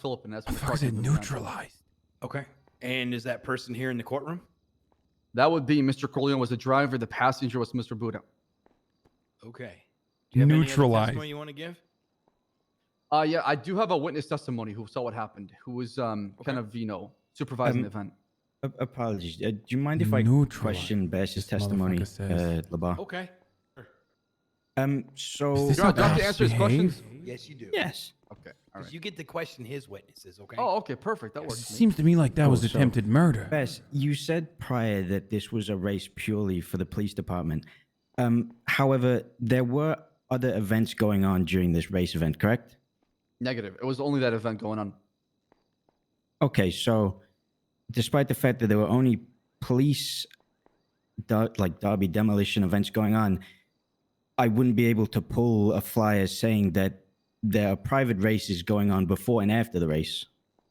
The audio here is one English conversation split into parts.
Philip, and that's when the Fuck car is it came to the ground. neutralized? Okay. And is that person here in the courtroom? That would be Mr. Corleone was the driver. The passenger was Mr. Buddha. Okay. Do you have any other Neutralized. testimony you want to give? Yeah, I do have a witness testimony who saw what happened, who was kind of, supervising the event. Apologies. Do you mind if I Neutralized, question Bash's this testimony, motherfucker says. Labar? Okay. So Is this Do I how have to cops answer his behave? questions? Yes, you do. yes. Okay, all Because right. you get to question his witnesses, okay? Oh, okay, perfect. That It works. for me. seems to me like that was so- attempted murder. Bash, you said prior that this was a race purely for the police department. However, there were other events going on during this race event, correct? Negative. It was only that event going on. Okay, so despite the fact that there were only police, derby demolition events going on, I wouldn't be able to pull a flyer saying that there are private races going on before and after the race.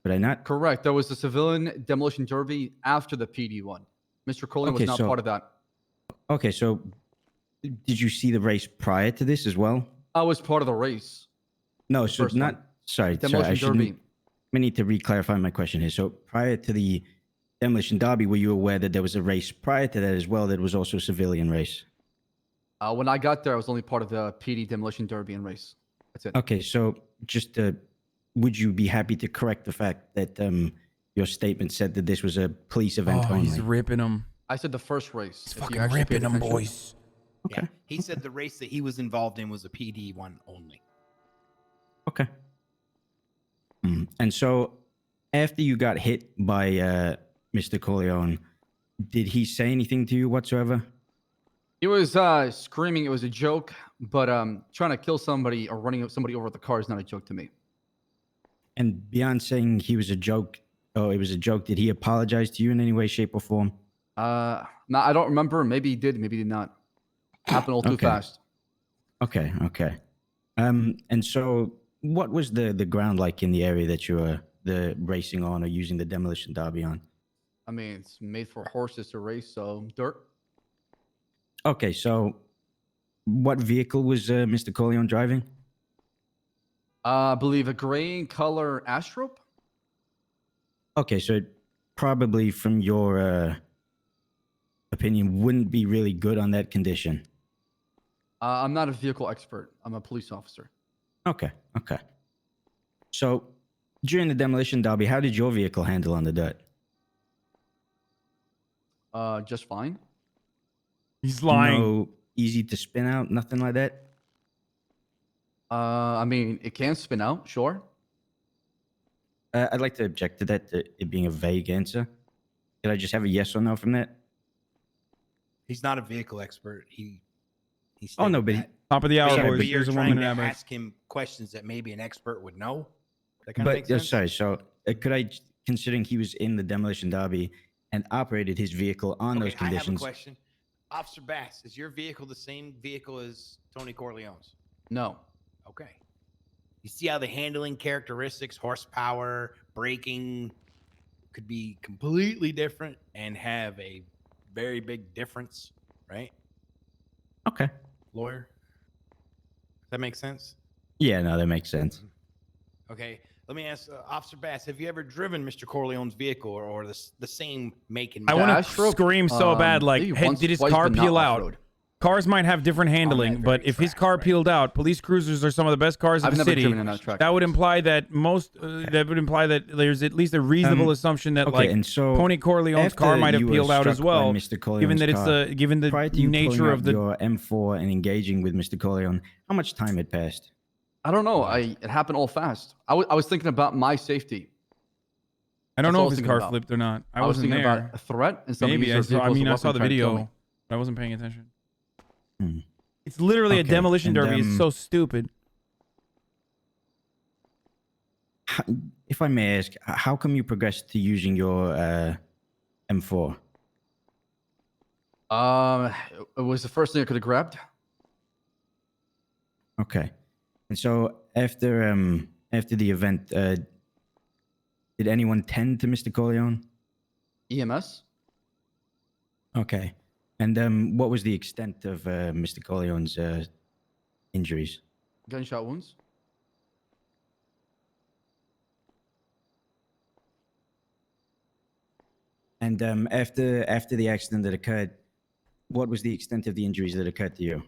Would I not? Correct. There was a civilian demolition derby after the PD one. Mr. Corleone Okay, was not so- part of that. Okay, so did you see the race prior to this as well? I was part of the race. No, so first not. one. Sorry, Demolition I should derby. I need to re-clarify my question here. So prior to the demolition derby, were you aware that there was a race prior to that as well that was also a civilian race? When I got there, I was only part of the PD demolition derby and race. That's it. Okay, so just would you be happy to correct the fact that your statement said that this was a police event Oh, only? he's ripping him. I said the first race. He's if you fucking actually paid ripping him, attention. boys. Okay. Yeah. He said the race that he was involved in was a PD one only. Okay. And so after you got hit by Mr. Corleone, did he say anything to you whatsoever? He was screaming it was a joke, but trying to kill somebody or running somebody over with the car is not a joke to me. And beyond saying he was a joke, oh, it was a joke, did he apologize to you in any way, shape, or form? No, I don't remember. Maybe he did. Maybe he did not. Happened all too Okay. fast. Okay. And so what was the ground like in the area that you were the racing on or using the demolition derby on? I mean, it's made for horses to race, so dirt. Okay, so what vehicle was Mr. Corleone driving? I believe a gray color Astro. Okay, so it probably from your opinion wouldn't be really good on that condition. I'm not a vehicle expert. I'm a police officer. Okay. So during the demolition derby, how did your vehicle handle on the dirt? Just fine. He's lying. No easy to spin out, nothing like that? I mean, it can spin out, sure. I'd like to object to that, to it being a vague answer. Could I just have a yes or no from that? He's not a vehicle expert. He Oh, no, but Top of the hour, Sorry, boys. but you're Here's a trying woman to in that ask him questions that maybe an expert would know. That kind of makes sense. sorry. So could I, considering he was in the demolition derby and operated his vehicle on those Okay, I have a conditions? question. Officer Bass, is your vehicle the same vehicle as Tony Corleone's? No. Okay. You see how the handling characteristics, horsepower, braking could be completely different and have a very big difference, right? Okay. Lawyer? Does that make sense? Yeah, no, that makes sense. Okay. Let me ask Officer Bass, have you ever driven Mr. Corleone's vehicle or the same make and I model? want to Astro? scream so bad, like, Maybe hey, once, did his twice, car but not peel out? off-road. Cars might have different handling, but very if his track, car right. peeled out, police cruisers are some of the best cars in I've the never city. driven on that track. That would imply that there's at least a reasonable assumption that Okay, like and so Tony Corleone's car after might have you were peeled out as struck by well. Mr. Corleone's Given that it's car, given the prior to you nature pulling of out the your M4 and engaging with Mr. Corleone, how much time had passed? I don't know. It happened all fast. I was thinking about my safety. I don't That's all I know was if his thinking car about. flipped or not. I was wasn't thinking there. about a threat and somebody Maybe I used their saw. I vehicle as a mean, I saw weapon the trying to kill video, me. but I wasn't paying attention. Hmm. It's literally a Okay, demolition and, derby. It's so stupid. If I may ask, how come you progressed to using your M4? It was the first thing I could have grabbed. Okay. And so after the event, did anyone tend to Mr. Corleone? EMS. Okay. And what was the extent of Mr. Corleone's injuries? Gunshot wounds. And after the accident that occurred, what was the extent of the injuries that occurred to you?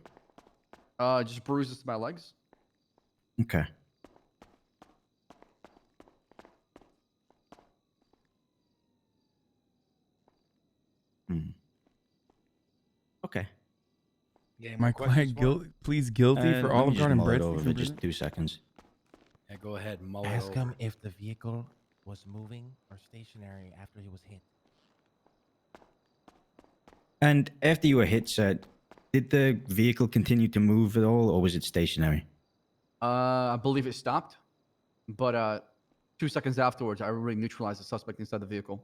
Just bruises to my legs. Okay. Okay. Yeah, My client pleads guilty for Let me Olive just Garden mull it breadsticks over in for prison. just 2 seconds. Yeah, go ahead, mull it Ask over. him if the vehicle was moving or stationary after he was hit. And after you were hit, sir, did the vehicle continue to move at all, or was it stationary? I believe it stopped, but 2 seconds afterwards, I already neutralized the suspect inside the vehicle.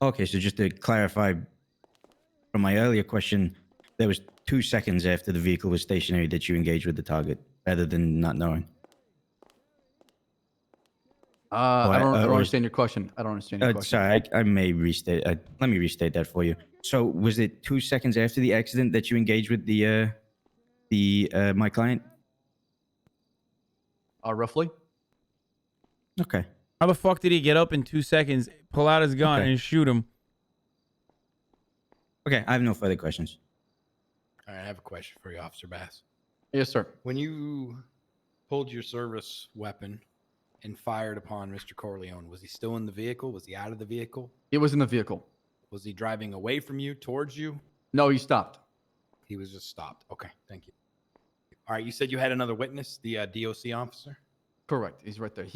Okay, so just to clarify from my earlier question, there was 2 seconds after the vehicle was stationary that you engaged with the target, rather than not knowing. I don't or is- understand your question. I don't understand your question. Sorry, I may restate. Let me restate that for you. So, was it 2 seconds after the accident that you engaged with my client? Roughly. Okay. How the fuck did he get up in 2 seconds, pull out his gun, Okay. and shoot him? Okay, I have no further questions. All right, I have a question for you, Officer Bass. Yes, sir. When you pulled your service weapon and fired upon Mr. Corleone, was he still in the vehicle? Was he out of the vehicle? It was in the vehicle. Was he driving away from you, towards you? No, he stopped. He was just stopped. Okay, thank you. All right, you said you had another witness, the DOC officer? Correct. He's right there.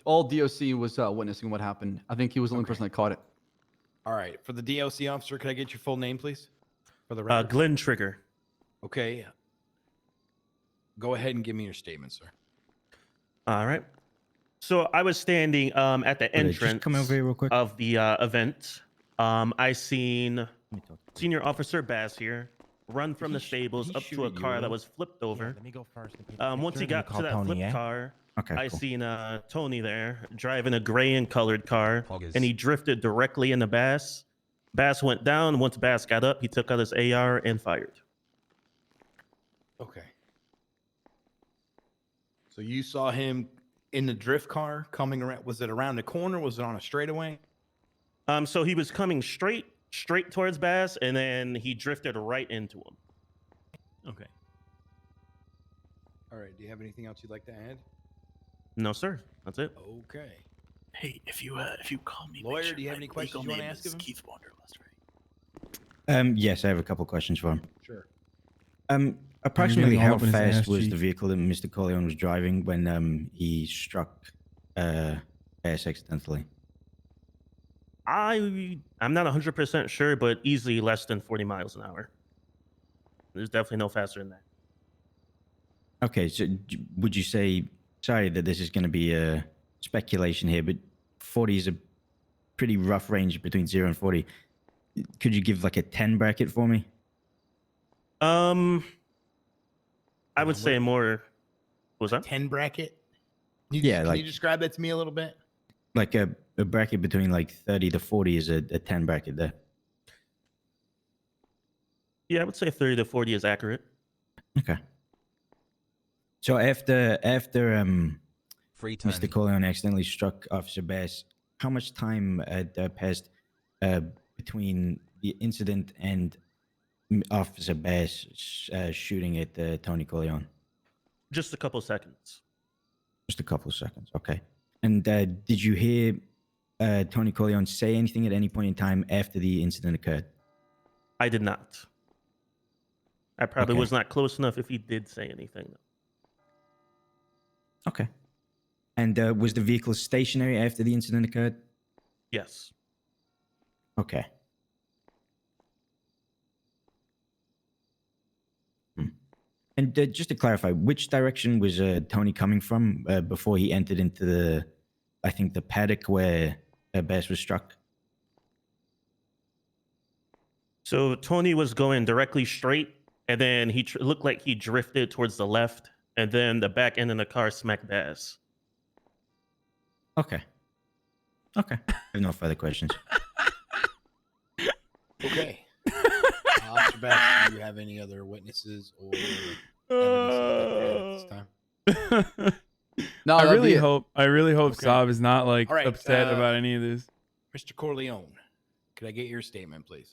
All DOC was witnessing what happened. I think he was the only Okay. person that caught it. All right, for the DOC officer, could I get your full name, please? For the record. Glenn Trigger. Okay. Go ahead and give me your statement, sir. All right. So I was standing at the Just entrance come over here real quick. of the event. I seen Let me talk. Senior Officer Bass here run from the stables he up shoot to a at you, car that Will? was flipped Yeah, over. let me go first. and paint the Once he picture, then you got call to that Tony, flipped yeah? car, Okay, I cool. seen Tony there driving a gray and colored car, August. and he drifted directly into Bass. Bass went down. Once Bass got up, he took out his AR and fired. Okay. So you saw him in the drift car coming around. Was it around the corner? Was it on a straightaway? So he was coming straight towards Bass, and then he drifted right into him. Okay. All right. Do you have anything else you'd like to add? No, sir. That's it. Okay. Hey, if you call me, make Lawyer, sure do you have my any questions legal you wanna name ask is of him? Keith Wanderlust, right? Yes, I have a couple questions for him. Sure. Approximately all how up in his ass fast was cheek. the vehicle that Mr. Corleone was driving when he struck Bass accidentally? I'm not 100% sure, but easily less than 40 miles an hour. There's definitely no faster than that. Okay, so would you say, sorry that this is going to be a speculation here, but 40 is a pretty rough range between 0 and 40. Could you give like a 10 bracket for me? I would on, say what- more. What was that? 10 bracket? Yeah, Can like- you describe that to me a little bit? Like a bracket between like 30 to 40 is a 10 bracket there. Yeah, I would say 30 to 40 is accurate. Okay. So after Free time. Mr. Corleone accidentally struck Officer Bass, how much time had passed between the incident and Officer Bass shooting at Tony Corleone? Just a couple seconds. Just a couple of seconds. Okay. And did you hear Tony Corleone say anything at any point in time after the incident occurred? I did not. I probably Okay. was not close enough if he did say anything. Okay. And was the vehicle stationary after the incident occurred? Yes. Okay. And just to clarify, which direction was Tony coming from before he entered into I think the paddock where Bass was struck? So Tony was going directly straight, and then he looked like he drifted towards the left, and then the back end of the car smacked Bass. Okay. Okay. I have no further questions. Okay. Officer Bass, do you have any other witnesses or evidence at this time? No, I that'd be really it. hope Okay. Saab is not like All right, upset about any of this. Mr. Corleone, could I get your statement, please?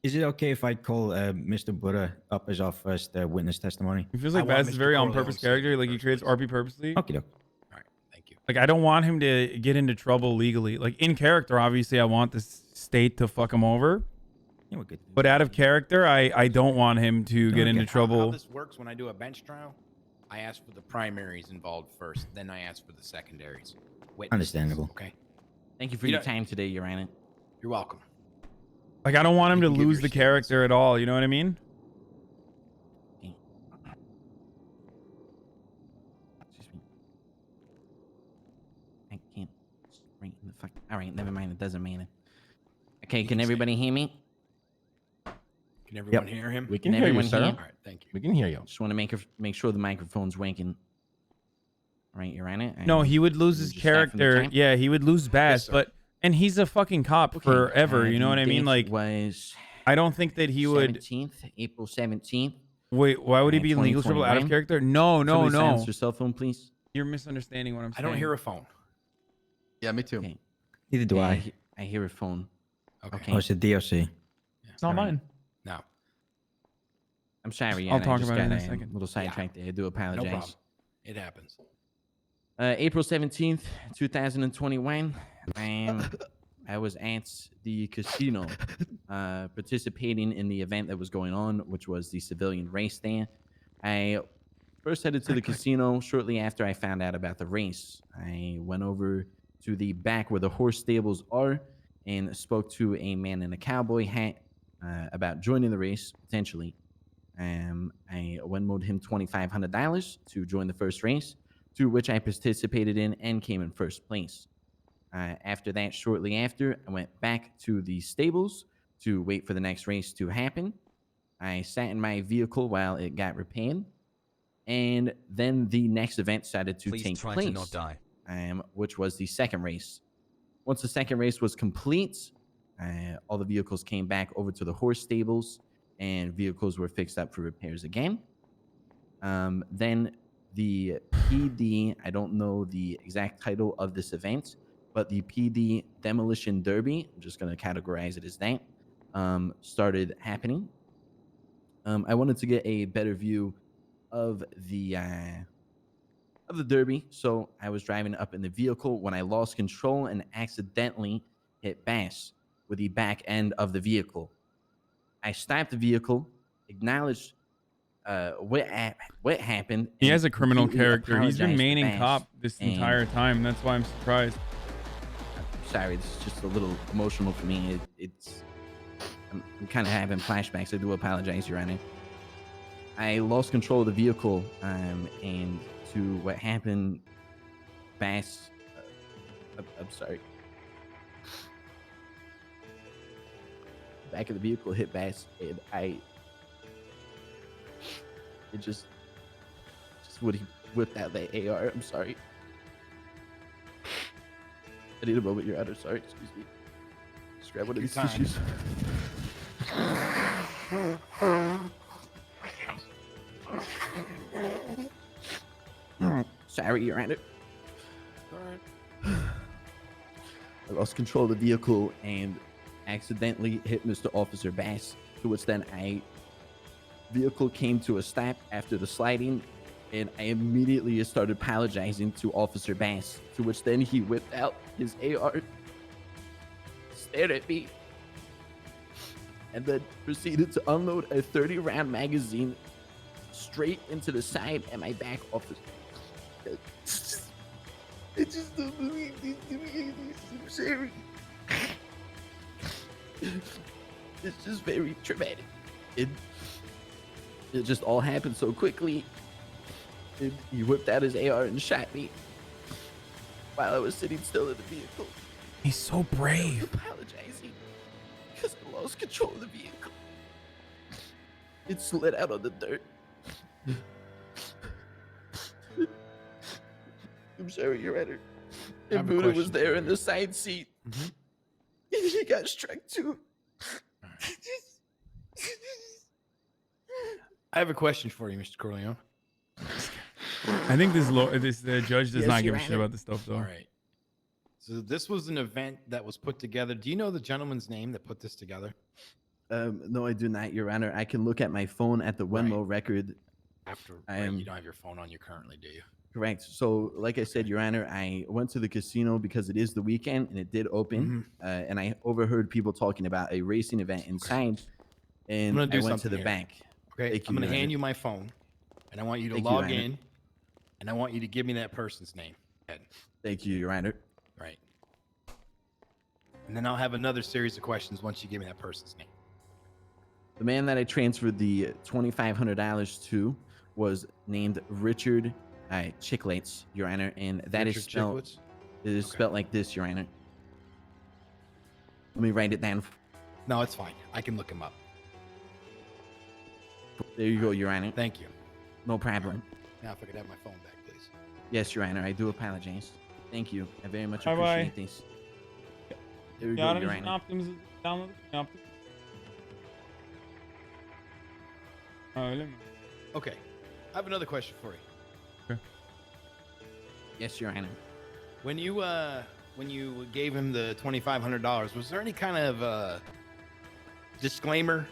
Is it okay if I call Mr. Buddha up as our first witness testimony? It feels I like want Bass is Mr. very on Corleone's purpose character. statement Like he first, creates please. RP purposely. Okay, doke. All right, thank you. Like I don't want him to get into trouble legally. Like in character, obviously, I want the state to fuck him over. Yeah, we're good. But out of character, I don't want him to get into Okay. How trouble. this works when I do a bench trial, I ask for the primaries involved first, then I ask for the secondaries. Witnesses, Understandable. Okay, Thank you for You your know- time today, Your Honor. you're welcome. Like I don't want him You to can give lose your the statements. character at all. You know what I mean? Excuse me. I can't. Right in the fuck. All right, never mind. It doesn't matter. Okay, You can can say everybody it. hear me? Can everyone hear him? We Can can hear you, everyone sir. hear? All right, thank you. We can hear you. Just want to make sure the microphone's working. All right, Your Honor. No, he would lose you his just start from the character. top? Yeah, he would lose Bass. sir. But and he's a fucking cop Okay, forever. You know the what I mean? date Like was I don't think that he would. 17th, April 17th. Wait, why would he be in legal trouble out of 2021? character? No, no, Somebody silence no. your cell phone, please. You're misunderstanding what I'm I saying. don't hear a phone. Yeah, me too. Okay. Neither do I. I hear a phone. Okay. Okay. Oh, it's a DOC. It's not mine. No, I'm sorry. I'll Yana, talk I just about it in got a second. little sidetracked there. I do no apologize. problem. It happens. April 17th, 2021. I was at the casino participating in the event that was going on, which was the civilian race there. I first headed to the casino shortly after I found out about the race. I went over to the back where the horse stables are and spoke to a man in a cowboy hat about joining the race, potentially. I Venmoed him $2,500 to join the first race, to which I participated in and came in first place. After that, shortly after, I went back to the stables to wait for the next race to happen. I sat in my vehicle while it got repaired, and then the next event started to Please take try place, to not die. which was the second race. Once the second race was complete, all the vehicles came back over to the horse stables, and vehicles were fixed up for repairs again. Then the PD, I don't know the exact title of this event, but the PD Demolition Derby, I'm just going to categorize it as that, started happening. I wanted to get a better view of the derby, so I was driving up in the vehicle when I lost control and accidentally hit Bass with the back end of the vehicle. I stopped the vehicle, acknowledged what happened. He and has a criminal completely character. He's been apologized to maining Bass, cop this and entire time. That's why I'm surprised. I'm sorry, this is just a little emotional for me. I'm kind of having flashbacks. I do apologize, Your Honor. I lost control of the vehicle, and to what happened, Bass. I'm sorry. Back of the vehicle hit Bass, and it just when he whipped out that AR. I'm sorry. I need a moment, Your Honor. Sorry, excuse me. Just grab one of Your these time. tissues. Sorry, Your Honor. I lost control of the vehicle and accidentally hit Mr. Officer Bass, to which then vehicle came to a stop after the sliding, and I immediately started apologizing to Officer Bass, to which then he whipped out his AR, stared at me, and then proceeded to unload a 30-round magazine straight into the side and my back office. I just don't believe this to me. I'm sorry. It's just very traumatic. It just all happened so quickly. He whipped out his AR and shot me while I was sitting still in the vehicle. He's so I was brave. apologizing because I lost control of the vehicle. It slid out on the dirt. I'm sorry, Your Honor. I have And a Buddha was question there for in you. the side seat. Mhm. And he got struck too. I have a question for you, Mr. Corleone. I think this judge does Yes, not give Your a shit Honor. about this stuff though. All right. So this was an event that was put together. Do you know the gentleman's name that put this together? No, I do not, Your Honor. I can look at my phone at the Wenmo record. After I right, am- you don't have your phone on you currently, do you? Correct. So, like I said, Your Honor, I went to the casino because it is the weekend and it did open. And I overheard people talking about a racing event inside. And gonna do I went to something the here. bank. Okay, Thank I'm you, going to Your hand Honor. you my phone, and I want you to Thank you, Your log Honor. in, and I want you to give me that person's name. Ed. Thank you, Your Honor. Right. And then I'll have another series of questions once you give me that person's name. The man that I transferred the $2,500 to was named Richard Chicklets, Your Honor, and that is Richard spelled. Chicklets? It is Okay. spelled like this, Your Honor. Let me write it down. No, it's fine. I can look him up. There you go, Your Honor. Thank you. No problem. Now, if I could have my phone back, please. Yes, Your Honor. I do apologize. Thank you. I very much Bye-bye. appreciate this. There you go, Your Honor. Download Okay. I have another question for you. Yes, Your Honor. When you gave him the $2,500, was there any kind of disclaimer,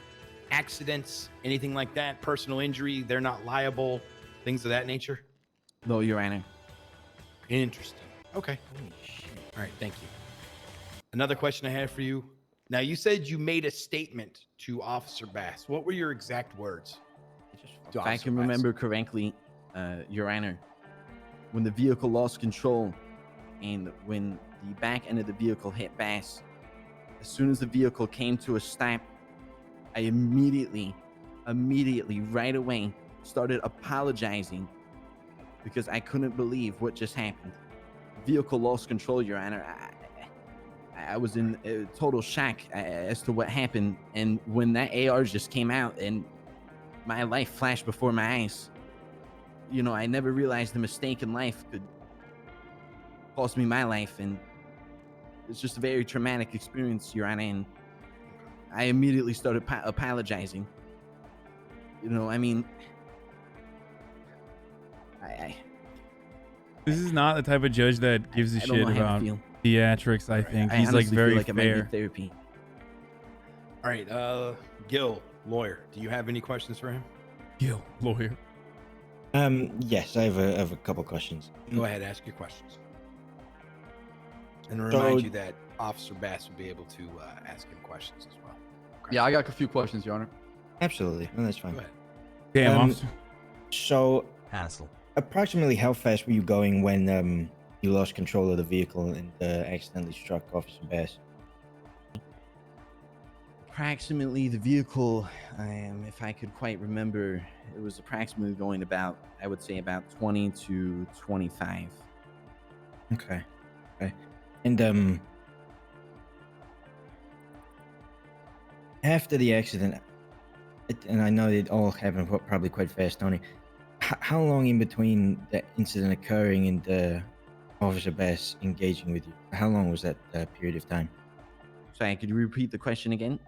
accidents, anything like that, personal injury, they're not liable, things of that nature? No, Your Honor. Interesting. Okay. All right. Thank you. Another question I had for you. Now, you said you made a statement to Officer Bass. What were your exact words? to If I Officer can Bass? remember correctly, Your Honor, when the vehicle lost control and when the back end of the vehicle hit Bass, as soon as the vehicle came to a stop, I immediately, right away, started apologizing because I couldn't believe what just happened. The vehicle lost control, Your Honor. I was in total shock as to what happened. And when that AR just came out and my life flashed before my eyes, you know, I never realized a mistake in life could cost me my life. And it's just a very traumatic experience, Your Honor. And I immediately started apologizing. You know, I mean, This is not the type of judge that gives a I don't shit know how to about feel. theatrics. I think I he's like honestly very feel like I might fair. need therapy. All right. Gil, lawyer, do you have any questions for him? Gil, lawyer. Yes, I have a couple questions. Go ahead, ask your questions. And So- remind you that Officer Bass will be able to ask him questions as well. Okay. Yeah, I got a few questions, Your Honor. Absolutely, no, that's fine. Go ahead. Damn, Um, officer. So, Hassle. approximately how fast were you going when you lost control of the vehicle and accidentally struck Officer Bass? Approximately the vehicle, if I could quite remember, it was approximately going about, I would say about 20 to 25. Okay. And after the accident, and I know it all happened probably quite fast, Tony. How long in between that incident occurring and Officer Bass engaging with you? How long was that period of time? Sorry, could you repeat the question again?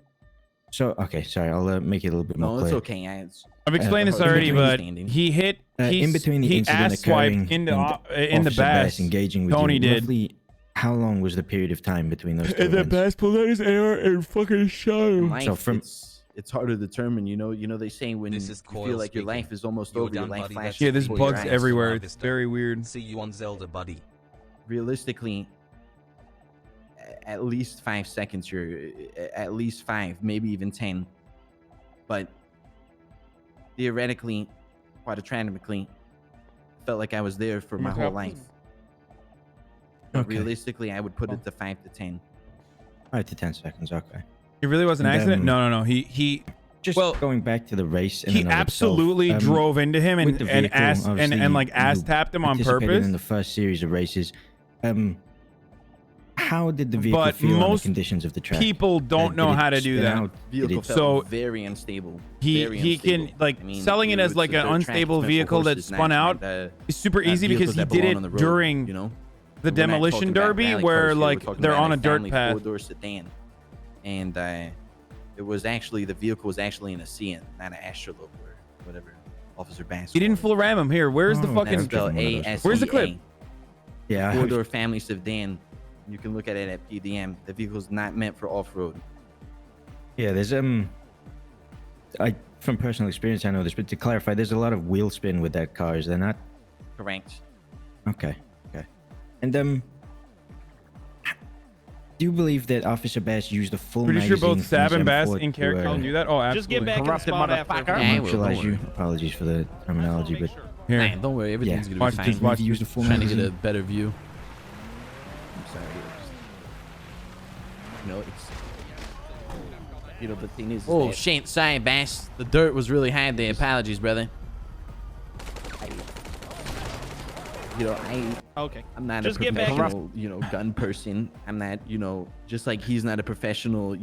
So, okay, sorry, I'll make it a little bit more No, clear. it's okay. I've explained this in already, between but standing. he hit. In between the he incident ass swiped occurring into and in the Officer bass. engaging with Tony you, did. roughly how long was the period of time between those two And the events? bass pulled out his AR and fucking shot In him. life, So from- it's hard to determine. You know, they say when This you is feel Coyle like your speaking. life is almost You're over, your done, life buddy. flashes That's Yeah, there's before your bugs eyes. everywhere. Vista. It's very weird. See you on Zelda, buddy. Realistically, at least 5 seconds. You're at least 5, maybe even 10. But theoretically, quadratragically, felt like I was there for my whole life. But Okay. realistically, I would put it to 5 to 10. 5 to 10 seconds, okay. It really was an And, accident. No. He Just Well, going back to the race. In he and of absolutely itself, drove into him with and the and vehicle, ass obviously, and like ass you tapped him on participated purpose. in the first series of races. How did the vehicle But feel on the most conditions of the track? People don't Did know it how to do spin that. out? Did Vehicle it- felt So, very unstable. He very can unstable. like I mean, selling it as it's like a an dirt track, unstable it's meant for vehicle that horses, spun not out. It's super easy because vehicles he that did belong it on the road, during you know, the We're not demolition talking about derby rally where cars here, we're like talking they're about on a dirt family path. four-door sedan, and it was actually the vehicle was actually in a Cian, not an Astrolope or whatever. Officer Bass. He didn't full ram him. Here, where's the Oh, fucking? that's Spelled one of those. ASEA. Where's the clip? Yeah, Four-door family sedan You can look at it at PDM. The vehicle's not meant for off-road. Yeah, there's from personal experience I know this, but to clarify, there's a lot of wheel spin with that car. Is there not? Correct. Okay. And do you believe that Officer Bass used a full Pretty sure magazine both from Sab his and Bass M4 in character to, knew that. Oh, absolutely. Just get back in the Corrupted spot after. motherfucker. Yeah, I will, neutralize don't you? worry. Apologies for the terminology, but Here. Man, don't worry. Everything's Yeah. gonna Watch be fine. this, watch Use this. the full Trying to get a magazine. better view. I'm sorry. The thing is. Oh shit! Sorry, Bass. The dirt was really high there. Apologies, brother. Okay. I'm not Just a get back in- professional, gun person. I'm not, just like he's not a professional,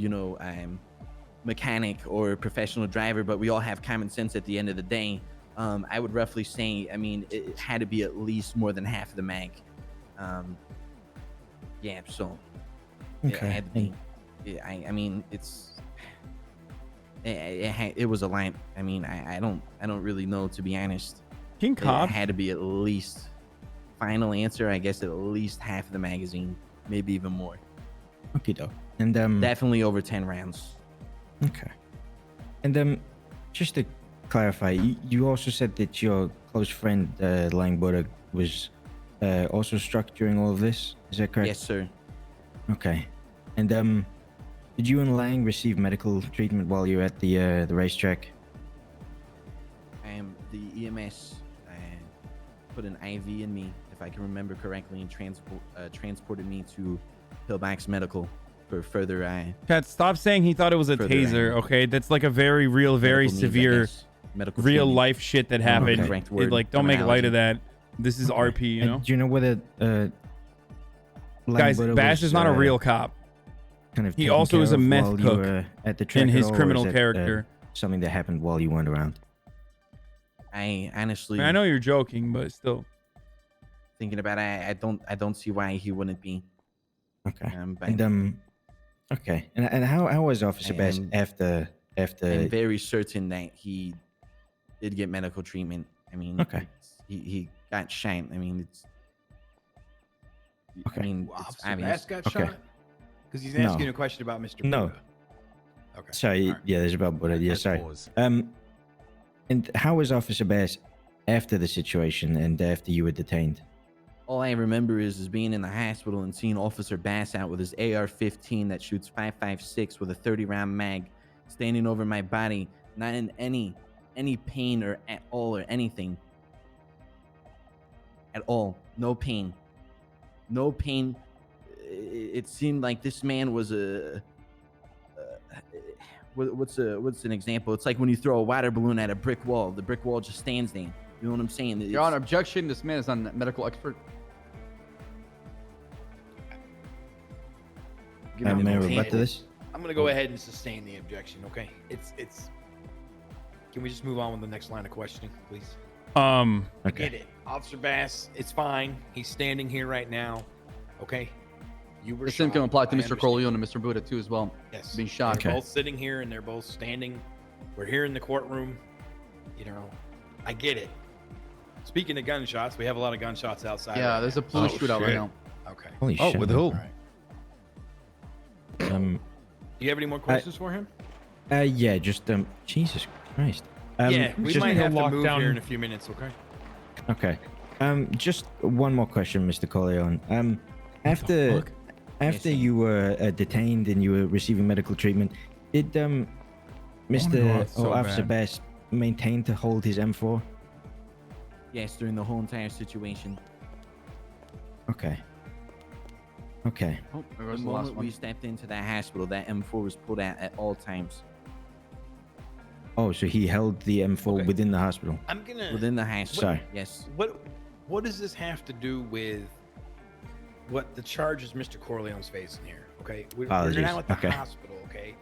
mechanic or a professional driver, but we all have common sense at the end of the day. I would roughly say, it had to be at least more than half of the mag. Yeah, so yeah, it okay. had to be. Yeah, it was a line. I don't really know, to be honest. King It Cobb. had to be at least. Final answer, I guess, at least half of the magazine, maybe even more. Okay, though. And Definitely over 10 rounds. okay. And just to clarify, you also said that your close friend Langborg was also struck during all of this. Is that correct? Yes, sir. Okay. And did you and Lang receive medical treatment while you were at the racetrack? The EMS put an IV in me, if I can remember correctly, and transported me to Pillbox Medical for further Chat, stop saying he thought it was a Further taser, aim. okay? That's like a very real, very medical needs, I severe, guess. Medical real treatment. life shit that happened. Okay. Correct It, word, like, don't make light of terminology. that. This is RP, you And know? do you know whether Guys, Langborg Bass was, is not a real cop. Kind of He taken also care is a of meth while you cook were at the track in at his all, or criminal is it, character. something that happened while you weren't around? I honestly, I know you're joking, but still. thinking about it, I don't see why he wouldn't be. Okay. But And okay. And how was Officer Bass am- after? I'm very certain that he did get medical treatment. Okay. He got shot. It's. Okay. It's Officer obvious. Bass got Okay. shot? Because he's No. asking a question about Mr. No. Buddha. Okay. Sorry. All right. Yeah, there's about what? Yeah, sorry. Pause. And how was Officer Bass after the situation and after you were detained? All I remember is being in the hospital and seeing Officer Bass out with his AR-15 that shoots 5.56 with a 30-round mag, standing over my body, not in any pain or at all or anything. At all, no pain, no pain. It seemed like this man was what's an example? It's like when you throw a water balloon at a brick wall. The brick wall just stands there. You know what I'm saying? Your Honor, objection. This man is not a medical expert. Give me May I the rebut to this? I'm gonna go ahead and sustain the objection. Okay. It's. Can we just move on with the next line of questioning, please? Okay. Get it, Officer Bass. It's fine. He's standing here right now. Okay. You were. The same shot, can apply to I Mr. understand. Corleone and Mr. Buddha too, as well. Yes. Being shot. They're Okay. both sitting here and they're both standing. We're here in the courtroom. I get it. Speaking of gunshots, we have a lot of gunshots outside. Yeah, right there's a now. police shootout right shit. now. Okay. Holy Oh, shit. with who? All right. Um. Do you have any more questions for him? Yeah. Just Jesus Christ. Yeah, we just- might have to move lockdown. here in a few minutes. Okay. Okay. Just one more question, Mr. Corleone. After Yes, sir. you were detained and you were receiving medical treatment, did God, Mr. it's so or Officer bad. Bass maintain to hold his M4? Yes, during the whole entire situation. Okay. Okay. Oh, there The goes the last moment we one. stepped into that hospital, that M4 was pulled out at all times Oh, so he held the M4 Okay. within the hospital. I'm gonna. within the hospital. Sorry. Yes. What does this have to do with what the charges Mr. Corleone's facing here? Okay, we're Apologies. now at the Okay. hospital. Okay,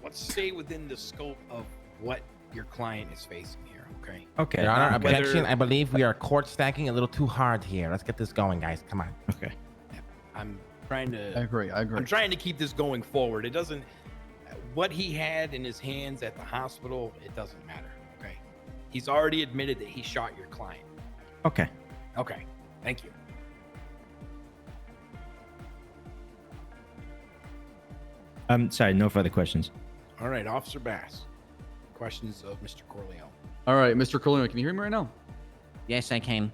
let's stay within the scope of what your client is facing here. Okay. Okay. Your Honor, whether- objection. I believe we are court stacking a little too hard here. Let's get this going, guys. Come on. Okay. I'm trying I to. agree. I agree. I'm trying to keep this going forward. It doesn't. What he had in his hands at the hospital, it doesn't matter. Okay. He's already admitted that he shot your client. Okay. Okay. Thank you. Sorry, no further questions. All right, Officer Bass. Questions of Mr. Corleone. All right, Mr. Corleone, can you hear me right now? Yes, I can.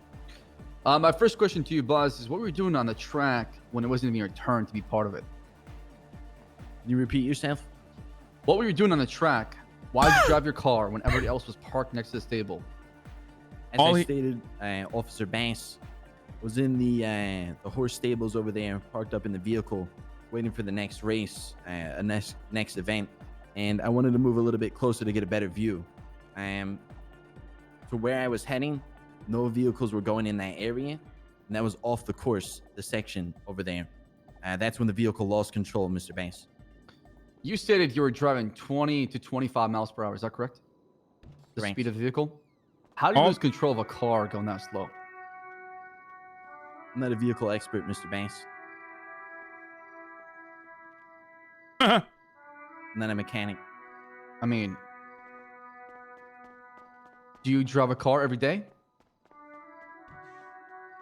My first question to you, boss, is what were you doing on the track when it wasn't even your turn to be part of it? Can you repeat yourself? What were you doing on the track? Why did you drive your car when everybody else was parked next to the stable? As All I he- stated, Officer Bass was in the horse stables over there, parked up in the vehicle, waiting for the next race, a next event, and I wanted to move a little bit closer to get a better view. To where I was heading, no vehicles were going in that area, and that was off the course, the section over there. That's when the vehicle lost control, Mr. Bass. You stated you were driving 20 to 25 miles per hour. Is that correct? The Correct. speed of the vehicle? How do you All- lose control of a car going that slow? I'm not a vehicle expert, Mr. Bass. I'm not a mechanic. I mean, do you drive a car every day?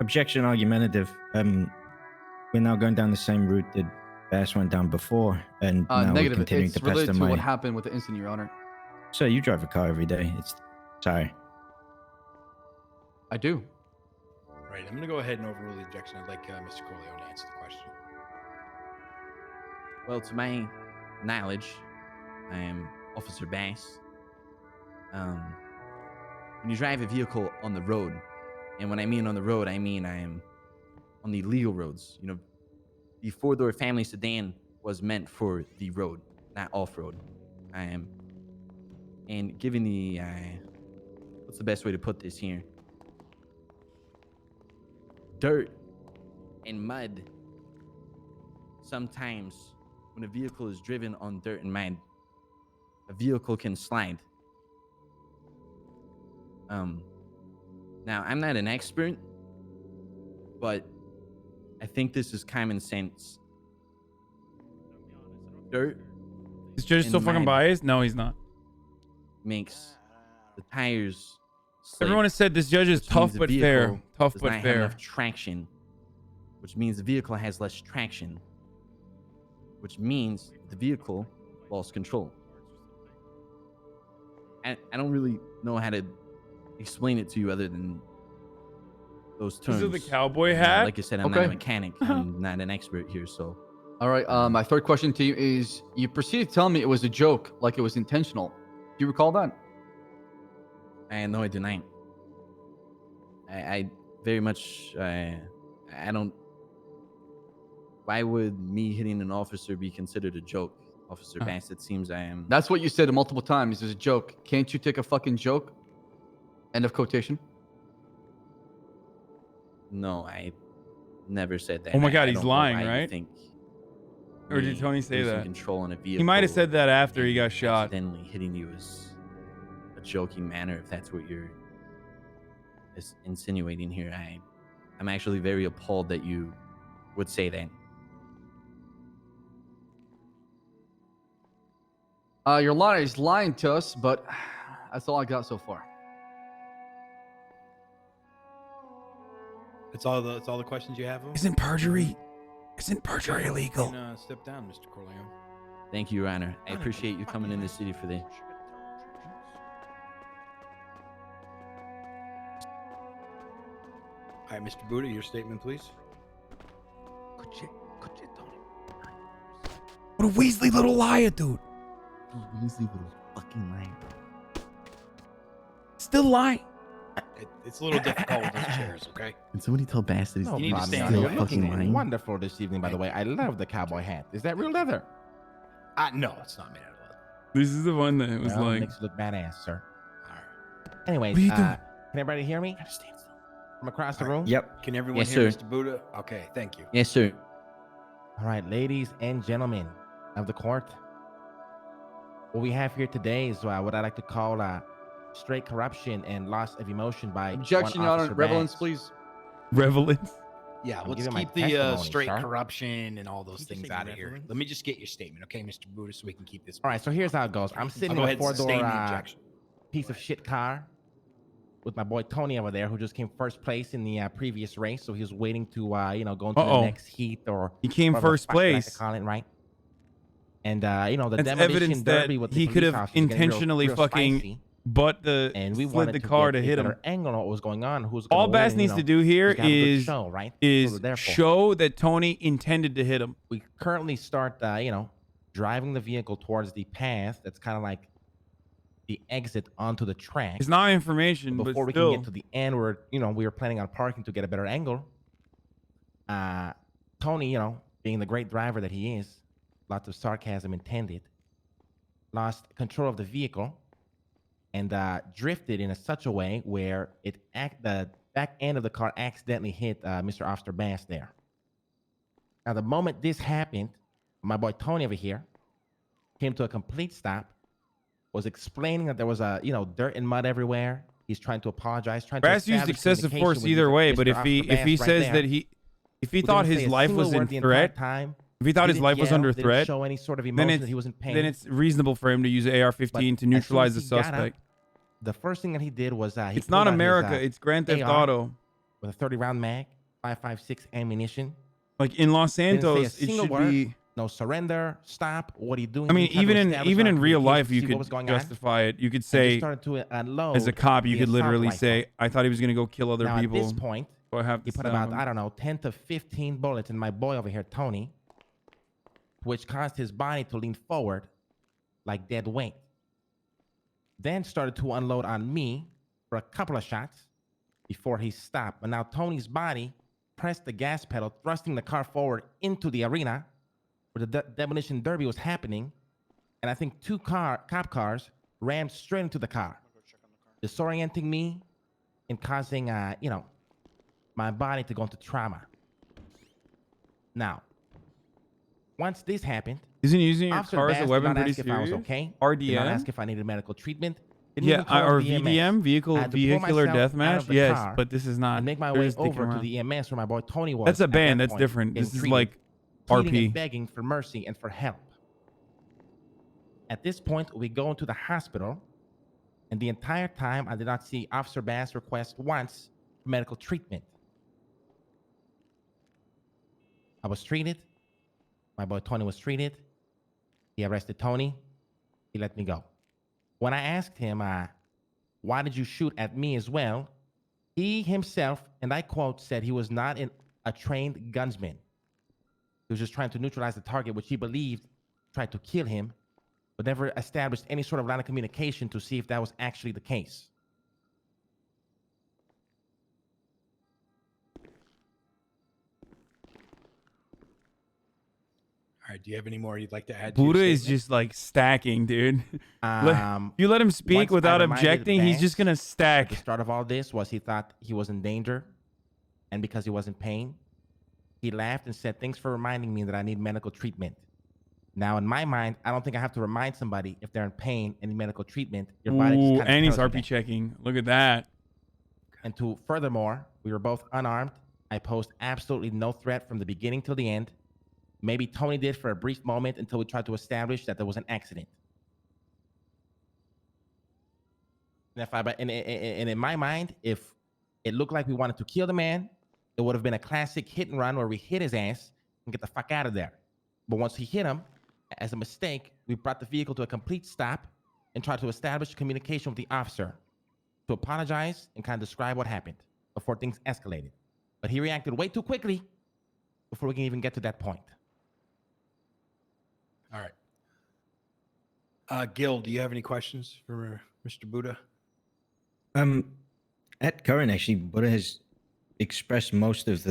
Objection argumentative. We're now going down the same route that Bass went down before, and now we're Negative. continuing It's to related pester to what my. happened with the incident, Your Honor. So you drive a car every day. It's sorry. I do. All right, I'm going to go ahead and overrule the objection. I'd like Mr. Corleone to answer the question. Well, to my knowledge, I am Officer Bass. When you drive a vehicle on the road, and when I mean on the road, I mean I am on the legal roads. You know, the four-door family sedan was meant for the road, not off-road. And given the what's the best way to put this here? Dirt and mud. Sometimes when a vehicle is driven on dirt and mud, a vehicle can slide. Now I'm not an expert, but I think this is common sense. Dirt Is Judge so in fucking mud biased? No, he's not. makes the tires slip, Everyone has said this judge is which tough means the but fair. vehicle Tough does but not have fair. enough traction, which means the vehicle has less traction, which means the vehicle lost control. I don't really know how to explain it to you other than those terms. These are the cowboy hat. Like I said, I'm not a Okay. mechanic. I'm not an expert here, so All right. My third question to you is: you proceeded to tell me it was a joke, like it was intentional. Do you recall that? I know I do not. I very much I don't. Why would me hitting an officer be considered a joke, Officer Huh. Bass? It seems I am. That's what you said multiple times. It's a joke. Can't you take a fucking joke? End of quotation. No, I never said that. Oh my I God, he's don't know lying, why you right? think Or did me Tony say losing that? Control on a vehicle. He might have said that after he and got shot. Accidentally hitting you is a joking manner, if that's what you're insinuating here. I'm actually very appalled that you would say that. Your liar is lying to us, but that's all I got so far. That's all the questions you have of him? Isn't perjury You illegal? can, step down, Mr. Corleone. Thank you, Your Honor. I appreciate you coming in the city for that. All right, Mr. Buddha, your statement, please. What a Weasley little liar, dude. Easy little fucking liar. Still lying. It's a little difficult with those chairs, okay? Can somebody tell Bass that he's No You need to problem, stand Your up. Honor. You're looking lying? wonderful this evening, by the way. I love the cowboy hat. Is that real leather? No, it's not made out of leather. This is the one that was Well, like, makes you look badass, sir. All right. Anyways, What are you doing? can everybody hear me? From across the room? Yep. Can everyone Yes, hear sir. Mr. Buddha? Okay, thank you. Yes, sir. All right, ladies and gentlemen of the court. What we have here today is what I like to call straight corruption and loss of emotion by Objection, one Your Honor. Officer Relevance, Bass. please. relevance. Yeah, I'm let's giving my keep the testimony, straight sir. corruption and all those Did you things say out of here. reverence? Let me just get your statement, okay, Mr. Buddha, so we can keep this. All right, so here's how it goes. I'm I'll sitting go in ahead a and sustain four-door the objection. piece of shit car with my boy Tony over there, who just came first place in the previous race. So he was waiting to, go into the Uh-oh. next heat or He came whatever the first fuck you like place. to call it, right? And you know, the That's demolition evidence that derby with the he could police have officers getting real- intentionally real fucking spicy, slid and we wanted the to car get to a hit better him. angle on what was going on, who's All gonna win, Bass and, you needs to know, do here just have a good is show, right? That's what we're there for. show that Tony intended to hit him. We currently start, you know, driving the vehicle towards the path that's kind of like the exit onto the track. It's not information, but Before we still. can get to the end, where you know we were planning on parking to get a better angle. Tony, you know, being the great driver that he is, lots of sarcasm intended, lost control of the vehicle and drifted in such a way where the back end of the car accidentally hit Mr. Officer Bass there. Now, the moment this happened, my boy Tony over here came to a complete stop, was explaining that there was dirt and mud everywhere. He's trying to apologize, trying Bass to used establish excessive communication force with either way, Mr. but if he Officer Bass right says there, that if he who thought didn't his say a life single was in word the entire threat, time, if he thought his didn't life was yell, under didn't threat, show any sort of then emotion it's that he was in pain. then it's reasonable for him to use AR-15 to But as soon neutralize the as he got up, suspect. the first thing that he did was he It's not pulled out America. his, It's Grand Theft AR Auto. with a 30-round mag, 5.56 ammunition. Like in Los Didn't say a Santos, it single should word. be. No surrender, stop. What are you doing? I mean, He tried to establish even our in real communication life, to you see what could was going on, justify it. You could and just say, started to unload as a cop, you the could assault literally rifle. say, "I thought he was gonna go kill other Now, people." at this point, So I have to he put stop about him. I don't know 10 to 15 bullets in my boy over here, Tony, which caused his body to lean forward like dead weight. Then started to unload on me for a couple of shots before he stopped. But now Tony's body pressed the gas pedal, thrusting the car forward into the arena where the demolition derby was happening. And I think two cop cars rammed straight into the car, disorienting me and causing, my body to go into trauma. Now, once this happened, Isn't using your Officer car as Bass a did weapon not pretty ask if I was serious? okay. Did not RDM? ask if I needed medical treatment. Didn't Yeah, even call or the EMS. VDM, I had to pull vehicular myself death out match. of the Yes, car but this is not. and make my they're way just dicking over to around. the EMS where my boy Tony was. That's a at ban. that That's point, different. getting This is treated, like pleading and RP. begging for mercy and for help. At this point, we go into the hospital, and the entire time I did not see Officer Bass request once for medical treatment. I was treated. My boy Tony was treated. He arrested Tony. He let me go. When I asked him, why did you shoot at me as well? He himself, and I quote, said he was not a trained gunsman. He was just trying to neutralize the target, which he believed tried to kill him, but never established any sort of line of communication to see if that was actually the case. All right. Do you have any more you'd like to add? To your Buddha is statement? just like stacking, dude. You let him speak Once I without reminded objecting, he's just Bass gonna at the stack. start of all this was he thought he was in danger, and because he was in pain, he laughed and said, "Thanks for reminding me that I need medical treatment." Now, in my mind, I don't think I have to remind somebody if they're in pain and need medical treatment. Your body just Ooh, kind of and he's tells you RP that. checking. Look at that. And furthermore, we were both unarmed. I posed absolutely no threat from the beginning till the end. Maybe Tony did for a brief moment until we tried to establish that there was an accident. And in my mind, if it looked like we wanted to kill the man, it would have been a classic hit and run where we hit his ass and get the fuck out of there. But once he hit him, as a mistake, we brought the vehicle to a complete stop and tried to establish communication with the officer to apologize and kind of describe what happened before things escalated. But he reacted way too quickly before we can even get to that point. All right. Gil, do you have any questions for Mr. Buddha? At current, actually, Buddha has expressed most of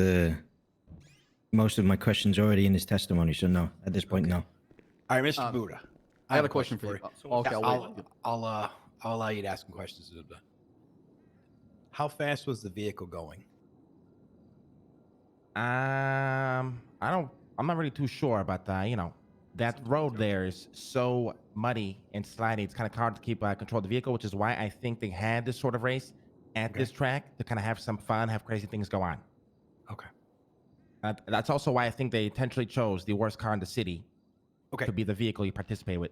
my questions already in his testimony. So no, at this point, no. All right, Mr. Buddha. I have a question for you. Okay, I'll allow you to ask some questions. How fast was the vehicle going? I'm not really too sure, but that road there is so muddy and sliding. It's kind of hard to keep control of the vehicle, which is why I think they had this sort of race at this track to kind of have some fun, have crazy things go on. Okay. That's also why I think they intentionally chose the worst car in the city to be the vehicle you participate with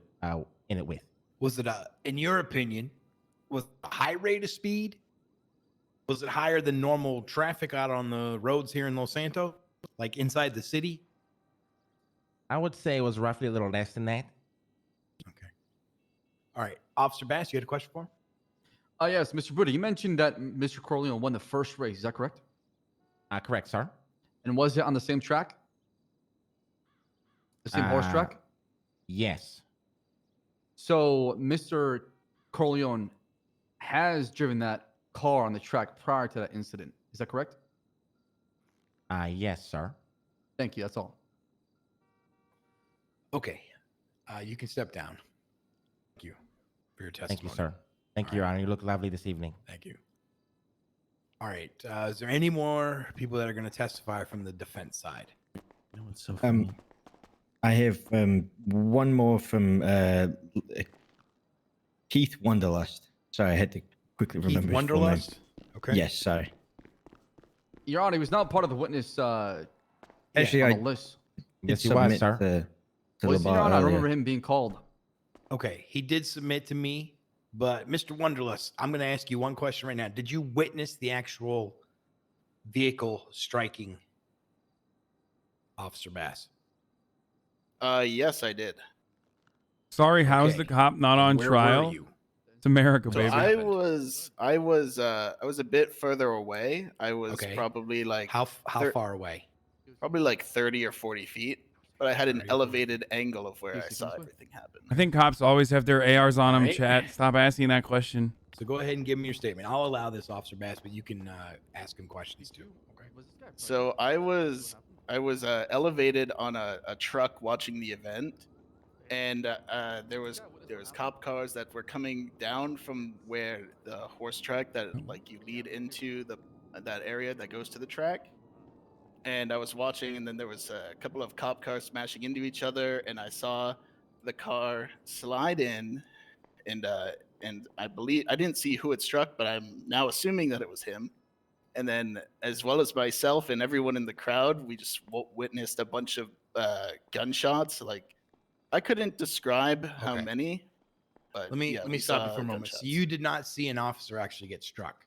in it with. Was it, in your opinion, was it a high rate of speed? Was it higher than normal traffic out on the roads here in Los Santos, like inside the city? I would say it was roughly a little less than that. Okay. All right. Officer Bass, you had a question for him? Yes, Mr. Buddha, you mentioned that Mr. Corleone won the first race. Is that correct? Correct, sir. And was it on the same track? The same horse Uh, track? Yes. So Mr. Corleone has driven that car on the track prior to that incident. Is that correct? Yes, sir. Thank you. That's all. Okay. You can step down. Thank you for your testimony. Thank you, sir. Thank All you, Your right. Honor. You look lovely this evening. Thank you. All right. Is there any more people that are going to testify from the defense side? You know what's so funny? I have one more from Keith Wonderlust. Sorry, I had to quickly Keith remember his full name. Wonderlust? Okay. Yes, sorry. Your Honor, he was not part of the witness Actually, on I the list. Yes, did you was, submit sir. to Was he, Your Labar Honor? I earlier. remember him being called. Okay. He did submit to me, but Mr. Wonderlust, I'm going to ask you one question right now. Did you witness the actual vehicle striking Officer Bass? Yes, I did. Sorry, how's Okay. the cop not on Where trial? were you? It's America, So baby. I was a bit further away. I was Okay. probably like How Thir- far away? probably like 30 or 40 feet, but I had an 30 or 40 elevated angle of where I Basically saw this way. everything happen. I think cops always have their ARs on them, Right. chat. Stop asking that question. So go ahead and give me your statement. I'll allow this, Officer Bass, but you can ask him questions too. Okay. So I was elevated on a truck watching the event, and there was cop cars that were coming down from where the horse track that like you lead into that area that goes to the track. And I was watching, and then there was a couple of cop cars smashing into each other, and I saw the car slide in, and I believe I didn't see who it struck, but I'm now assuming that it was him. And then, as well as myself and everyone in the crowd, we just witnessed a bunch of gunshots. Like I couldn't describe how Okay. many, but Let me yeah, let me we stop you saw for a moment. gunshots. So you did not see an officer actually get struck.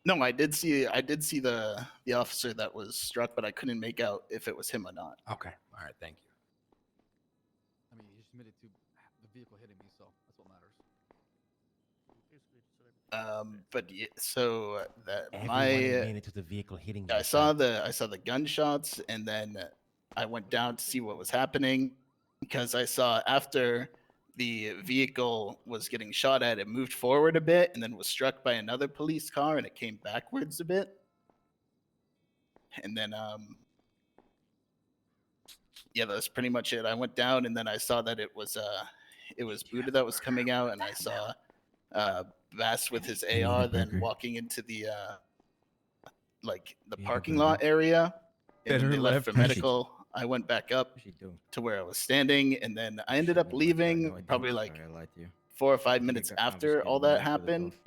No, I did see the officer that was struck, but I couldn't make out if it was him or not. Okay. All right. Thank you. I mean, he just admitted to the vehicle hitting me, so that's what matters. But yeah, so that Everyone made it to the vehicle hitting you. I saw the gunshots, and then I went down to see what was happening because I saw after the vehicle was getting shot at, it moved forward a bit and then was struck by another police car, and it came backwards a bit. And then yeah, that's pretty much it. I went down, and then I saw that it was Buddha that was coming out, and I saw Bass with his need a AR then burger. walking into the like the Need a parking burger. lot area, and Better then they left left for hand. medical. I went back up What's she doing? to where I was standing, and then I ended up leaving probably like Sorry, I lied to you. 4 or 5 She minutes got after confiscated all when I that was with the happened dog.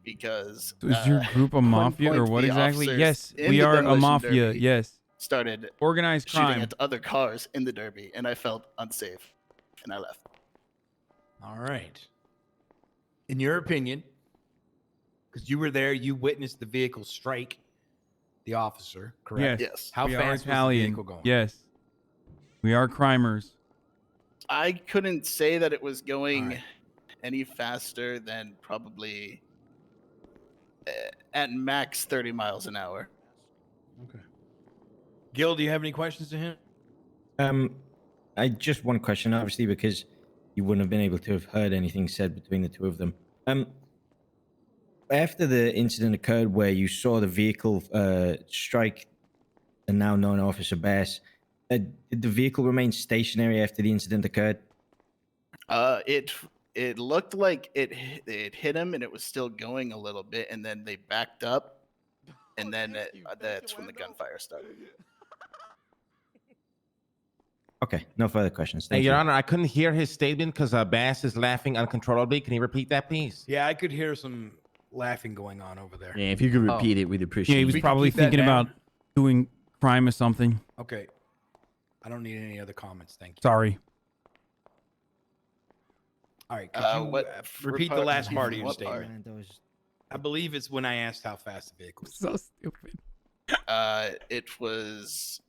because So is your group a at one mafia or point, what the exactly? officers Yes, in we the are a demolition mafia. derby Yes. started Organized shooting crime. at other cars in the derby, and I felt unsafe, and I left. All right. In your opinion, because you were there, you witnessed the vehicle strike the officer, correct? Yes. Yes, How we are fast was the Italian. vehicle going? Yes. We are crimers. I couldn't say that it was going Alright. any faster than probably at max 30 miles an hour. Okay. Gil, do you have any questions to him? I just one question, obviously, because you wouldn't have been able to have heard anything said between the two of them. After the incident occurred where you saw the vehicle strike the now known Officer Bass, did the vehicle remain stationary after the incident occurred? It looked like it hit him, and it was still going a little bit, and then they backed up, and then that's when the gunfire started. Okay, no further questions. Hey, Thank Your you. Honor, I couldn't hear his statement because Bass is laughing uncontrollably. Can you repeat that, please? Yeah, I could hear some laughing going on over there. Yeah, if you could Oh. repeat it, we'd appreciate Yeah, he it. was We can probably keep that thinking down. about doing crime or something. Okay. I don't need any other comments. Thank you. Sorry. All right. Could you repeat the last part of your what part? statement? I believe it's when I asked how fast the vehicle was. So stupid. It was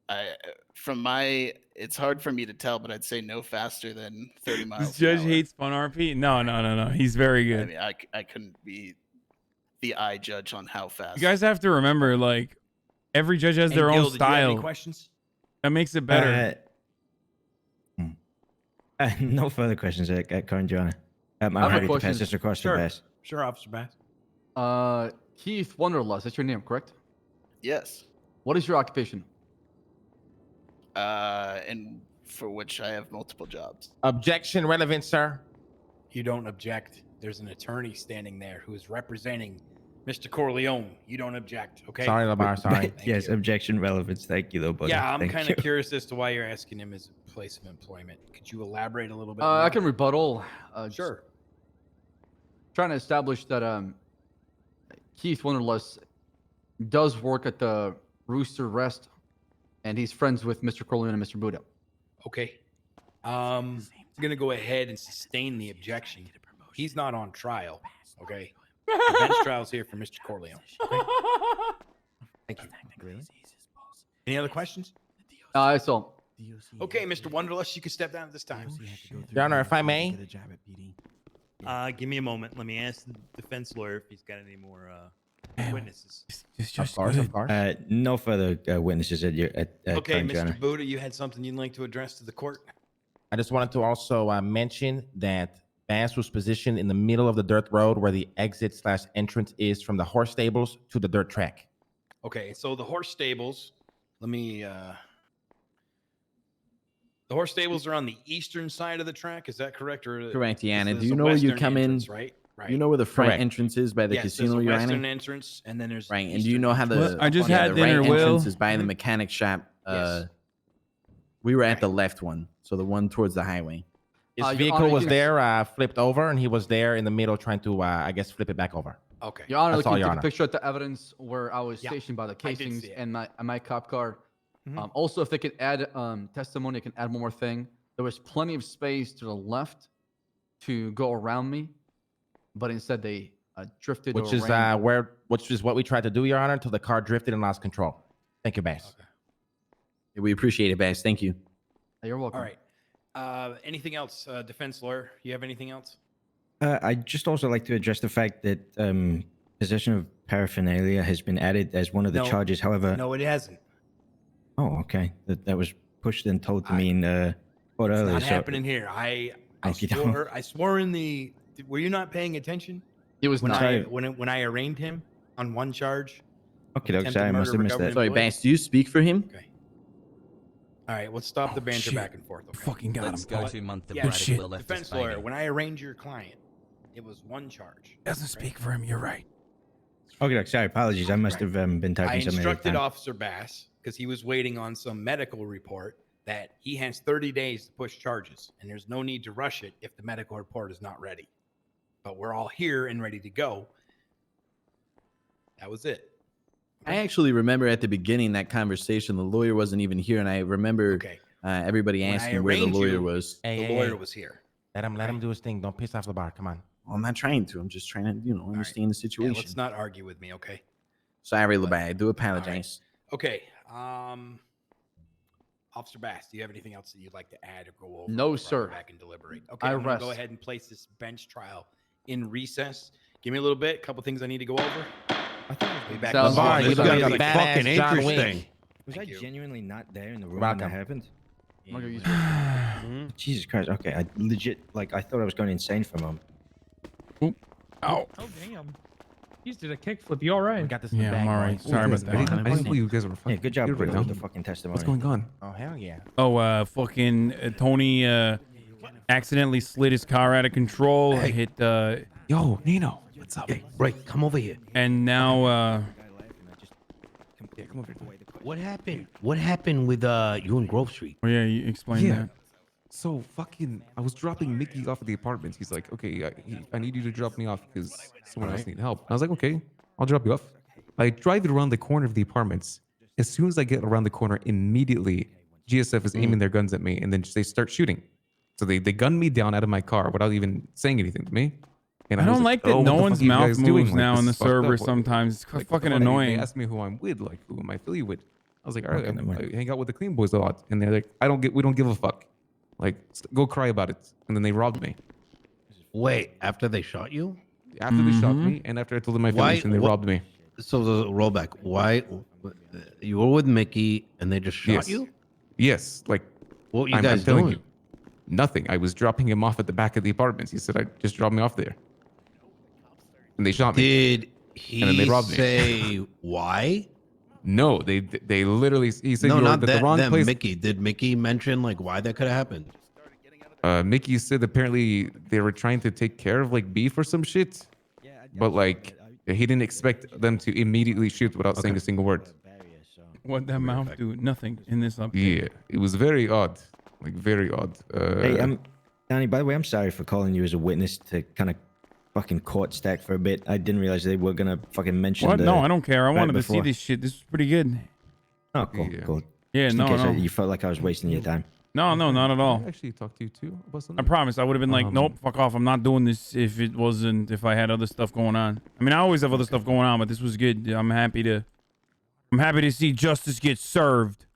it's hard for me to tell, but I'd say no faster than 30 miles. This judge an hour. hates fun RP. No. He's very good. I mean, I couldn't be the eye judge on how fast. You guys have to remember, like, every judge has their And own Gil, did you have any style. questions? That makes it better. No further questions at current, Your Honor. I'm have a happy to question. pass this across Sure. to Bass. Sure, Officer Bass. Keith Wonderlust, that's your name, correct? Yes. What is your occupation? And for which I have multiple jobs. Objection relevant, sir. You don't object. There's an attorney standing there who is representing Mr. Corleone. You don't object, okay? Sorry, Lamar. Sorry. Thank Yes, you. objection relevance. Thank you, though, buddy. Yeah, I'm Thank kind you. of curious as to why you're asking him his place of employment. Could you elaborate a little bit? I more? can rebuttal. Sure. Trying to establish that Keith Wonderlust does work at the Rooster Rest, and he's friends with Mr. Corleone and Mr. Buddha. Okay. I'm gonna go ahead and sustain the objection. He's not on trial. Okay. The bench trial's here for Mr. Corleone. Thank you. Any other questions? That's all. Okay, Mr. Wonderlust, you can step down at this time. Your Honor, if I may. Give me a moment. Let me ask the defense lawyer if he's got any more witnesses. Of course. No further witnesses at Okay, current, Your Honor. Mr. Buddha, you had something you'd like to address to the court? I just wanted to also mention that Bass was positioned in the middle of the dirt road where the exit/entrance is from the horse stables to the dirt track. Okay, so the horse stables, the horse stables are on the eastern side of the track, is that correct? Or Correct, this Yana. is Do you a know where you western come in? entrance, right? Right. You know where the front Correct. entrance is by the Yes, casino, there's a Your western Honor? entrance, and then there's Right. the And do you eastern know how entrance. the I just yeah, had the dinner, right Will. entrance is by the mechanic shop? Yes. We were at the left one, so the one towards the highway. His Your vehicle Honor, was you- there, flipped over, and he was there in the middle trying to, I guess, flip it back over. Okay. Your Honor, That's can all, you Your take Honor. a picture at the evidence where I was Yeah, stationed by the I did casings see it. and my cop car? Mhm. Also, if they could add testimony, I can add one more thing. There was plenty of space to the left to go around me, but instead they drifted. Which or is ran. which is what we tried to do, Your Honor, until the car drifted and lost control. Thank you, Bass. We appreciate it, Bass. Thank you. You're welcome. All right. Anything else, defense lawyer? You have anything else? I'd just also like to address the fact that possession of paraphernalia has been added as one of the No. charges. However, No, it hasn't. oh, okay, that was pushed and told to me in court It's earlier. not so- happening here. I Okey doke. swore in the. Were you not paying attention He was when not. I when I arraigned him on one charge? Okay, attempted sorry, I must murder have of a missed that. government Sorry, employee? Bass. Do you speak for him? Okay. All right, let's stop the banter shit. back and forth. Okay? Fucking got Let's him. go Oh, to month of Yeah, Good shit. will left defense us lawyer. fighting. When I arraigned your client, it was one charge. doesn't speak for him. You're right. Okay, sorry, apologies. I must Right. have been I typing something. instructed Officer Bass because he was waiting on some medical report that he has 30 days to push charges, and there's no need to rush it if the medical report is not ready. But we're all here and ready to go. That was it. I actually remember at the beginning that conversation, the lawyer wasn't even here, and I remember Okay. everybody When I asking where the arraigned lawyer you, was. Hey, The lawyer was here. let him do his thing. Don't piss off the bar. Come on. Well, I'm not trying to. I'm just trying to, understand the Yeah, situation. let's not argue with me, okay? Sorry, LeBay. I do apologize. Okay. Officer Bass, do you have anything else that you'd like to add or go over? No, before I go sir. Back and deliberate. Okay, I I'm gonna go rest. ahead and place this bench trial in recess. Give me a little bit. A couple things I need to go over. Be back Sounds in a good. moment. you This look is like a gonna badass fucking John interesting. Wick. Was Thank I you. genuinely not there in the room Welcome. when that happened? I'm gonna use this. Jesus Christ. Okay, I legit, I thought I was going insane for a moment. Ow. Oh damn! You just did a kickflip. You all We right? got this in the Yeah, bag. I'm all right. boys. Sorry about I didn't, that. I didn't know you guys were Yeah, fucking. good job good right with now. the fucking testimony. What's going on? Oh hell yeah. Oh, fucking Tony accidentally slid his car out of control. Hey. Hit Yo, Nino, what's up? Hey, right, come over here. and now Yeah, come over here. What happened? What happened with you in Grove Street? oh yeah, you explained Yeah. that. So I was dropping Mickey off at the apartments. He's like, okay, I need you to drop me off because someone else needs help. I was like, okay, I'll drop you off. I drive it around the corner of the apartments. As soon as I get around the corner, immediately GSF is aiming their guns at me, and then they start shooting. So they gun me down out of my car without even saying anything to me. And I was don't like that "Oh, no what the one's fuck are you mouth guys doing? moves Like, now this in the is fucked up. server What- sometimes. It's like, what the fucking fuck?" They annoying. asked me who I'm with, like who am I affiliated with? I was like, all right, Okay, never mind. I hang out with the clean boys a lot, and they're like, we don't give a fuck. Like, go cry about it. And then they robbed me. Wait, after they shot you? After they shot me, and after I told them my Why- information, they what- robbed me. So the rollback. Why? You were with Mickey and they just shot Yes. you? Yes, like What were you I'm guys telling doing? you, nothing. I was dropping him off at the back of the apartments. He said, "I just dropped me off there," and they shot me. Did And then they he robbed me. say why? No, they literally. He said No, you were not at that. the wrong Them, place. Mickey. Did Mickey mention like why that could have happened? Mickey said apparently they were trying to take care of like beef or some shit, but like he didn't expect them to immediately shoot without saying a single word. What that mouth do? Nothing in this update. Yeah, it was very odd, like very odd. Hey, Danny, by the way, I'm sorry for calling you as a witness to kind of fucking court stack for a bit. I didn't realize they were gonna fucking mention What? the. No, I don't care. I right wanted to see before. this shit. This was pretty good. Oh, cool, Yeah. cool. Yeah, Just no, in case no. you felt like I was wasting your time. No, not at all. I actually talked to you too about I something. promise. I would have been like, nope, fuck off. I'm not doing this if I had other stuff going on. I mean, I always have other stuff going on, but this was good. I'm happy to see justice get served.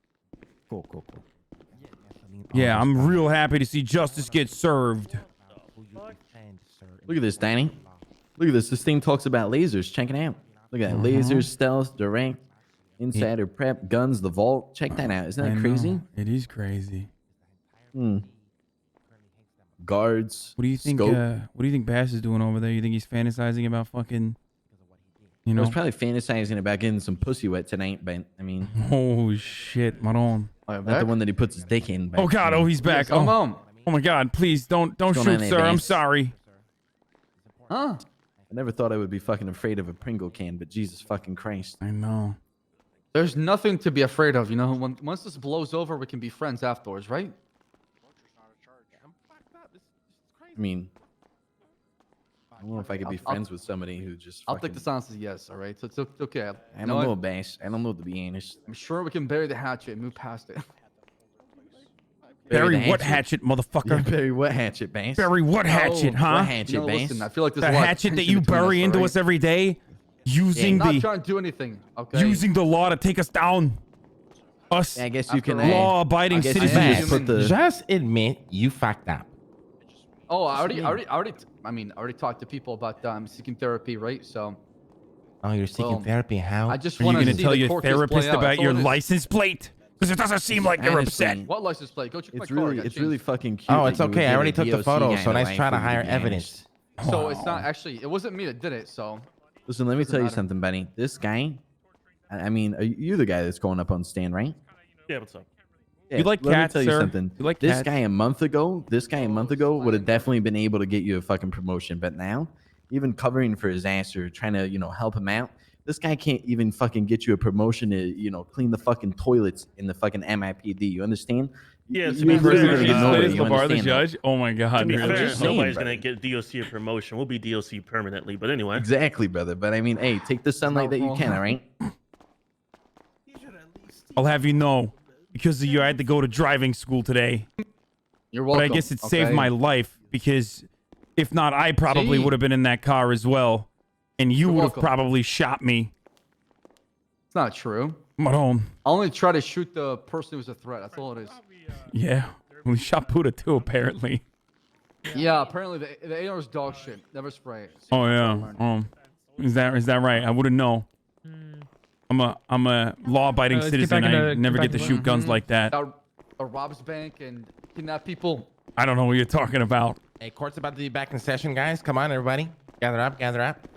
Cool. Yeah, I'm real happy to see justice get served. Look at this, Danny. Look at this. This thing talks about lasers. Check it out. Look at that. Lasers, stealth, direct, insider prep, guns, the vault. Check that out. Isn't I that know. crazy? It is crazy. Guards. What do you think? Scope. What do you think Bass is doing over there? You think he's fantasizing about fucking? You I know? was probably fantasizing about getting some pussy wet tonight, but I mean, Oh shit, Maron. not the one that he puts his dick in. But, Oh god. Oh, he's back. Come Oh, on. oh my god. Please don't going shoot, on there, sir. I'm Bass? sorry. Huh? I never thought I would be fucking afraid of a Pringle can, but Jesus fucking Christ. I know. There's nothing to be afraid of, you know. Once this blows over, we can be friends afterwards, right? I mean, I don't know if I could be friends with somebody who just. I'll take fucking- the silence as yes, all right? So it's okay. I You don't know know, what? Bass. I don't know, to be honest. I'm sure we can bury the hatchet and move past it. Barry the what hatchet, Yeah, motherfucker? Barry what hatchet, Bass? Barry what hatchet, Oh, huh? What hatchet, You know, Bass? listen, I feel like there's The a lot of hatchet that tension you between bury into all us right? every day, using I'm not the trying to do anything, okay? using the law to take us down. Us Yeah, I guess you After can. all, law-abiding I guess you citizens. can just put the. Just admit you fucked up. Oh, I already talked to people about seeking therapy, right? So Oh, you're seeking Well, therapy. How? I just Are you want going to to see tell the your court case therapist play out. about That's your all it is. license plate? Because it doesn't seem like you're Honestly, upset. What license plate? Go check my It's car. I really, got it's really changed. fucking cute. Oh, that it's you would okay. I give already a took the DOC photo, guy so a nice line try to for you hire be evidence. honest. So it's not actually. It wasn't me that did it. So Listen, let me tell you matter. something, buddy. This guy, I mean, you're the guy that's going up on stand, right? Yeah, what's up? Yeah, You like let cats, me tell you sir? something. You like this cats? guy a month ago would have definitely been able to get you a fucking promotion. But now, even covering for his ass or trying to, help him out, this guy can't even fucking get you a promotion to, clean the fucking toilets in the fucking MIPD. You understand? Yeah, to You're be literally fair, gonna get uh, nobody. Is You LeVar the understand that? judge? Oh my god. To be really? fair, just saying, nobody's brother. gonna get DOC a promotion. We'll be DOC permanently. But anyway, Exactly, brother. But I mean, hey, take the sunlight that you can, all right? I'll have you know, because of you, I had to go to driving school today. you're But welcome. I guess it saved okay? my life because if not, I probably See? would have been in that car as well, and you You're would have welcome. probably shot me. It's not true. Maron. I only try to shoot the person who's a threat. That's all it is. Yeah, we shot Buddha too, apparently. Yeah, apparently the AR is dog shit. Never spray it. Oh yeah. Is that right? I wouldn't know. I'm a law-abiding Let's get citizen. back I into- never get get back to into- shoot guns like that. That robs bank and kidnap people. I don't know what you're talking about. Hey, court's about to be back in session, guys. Come on, everybody. Gather up, gather up.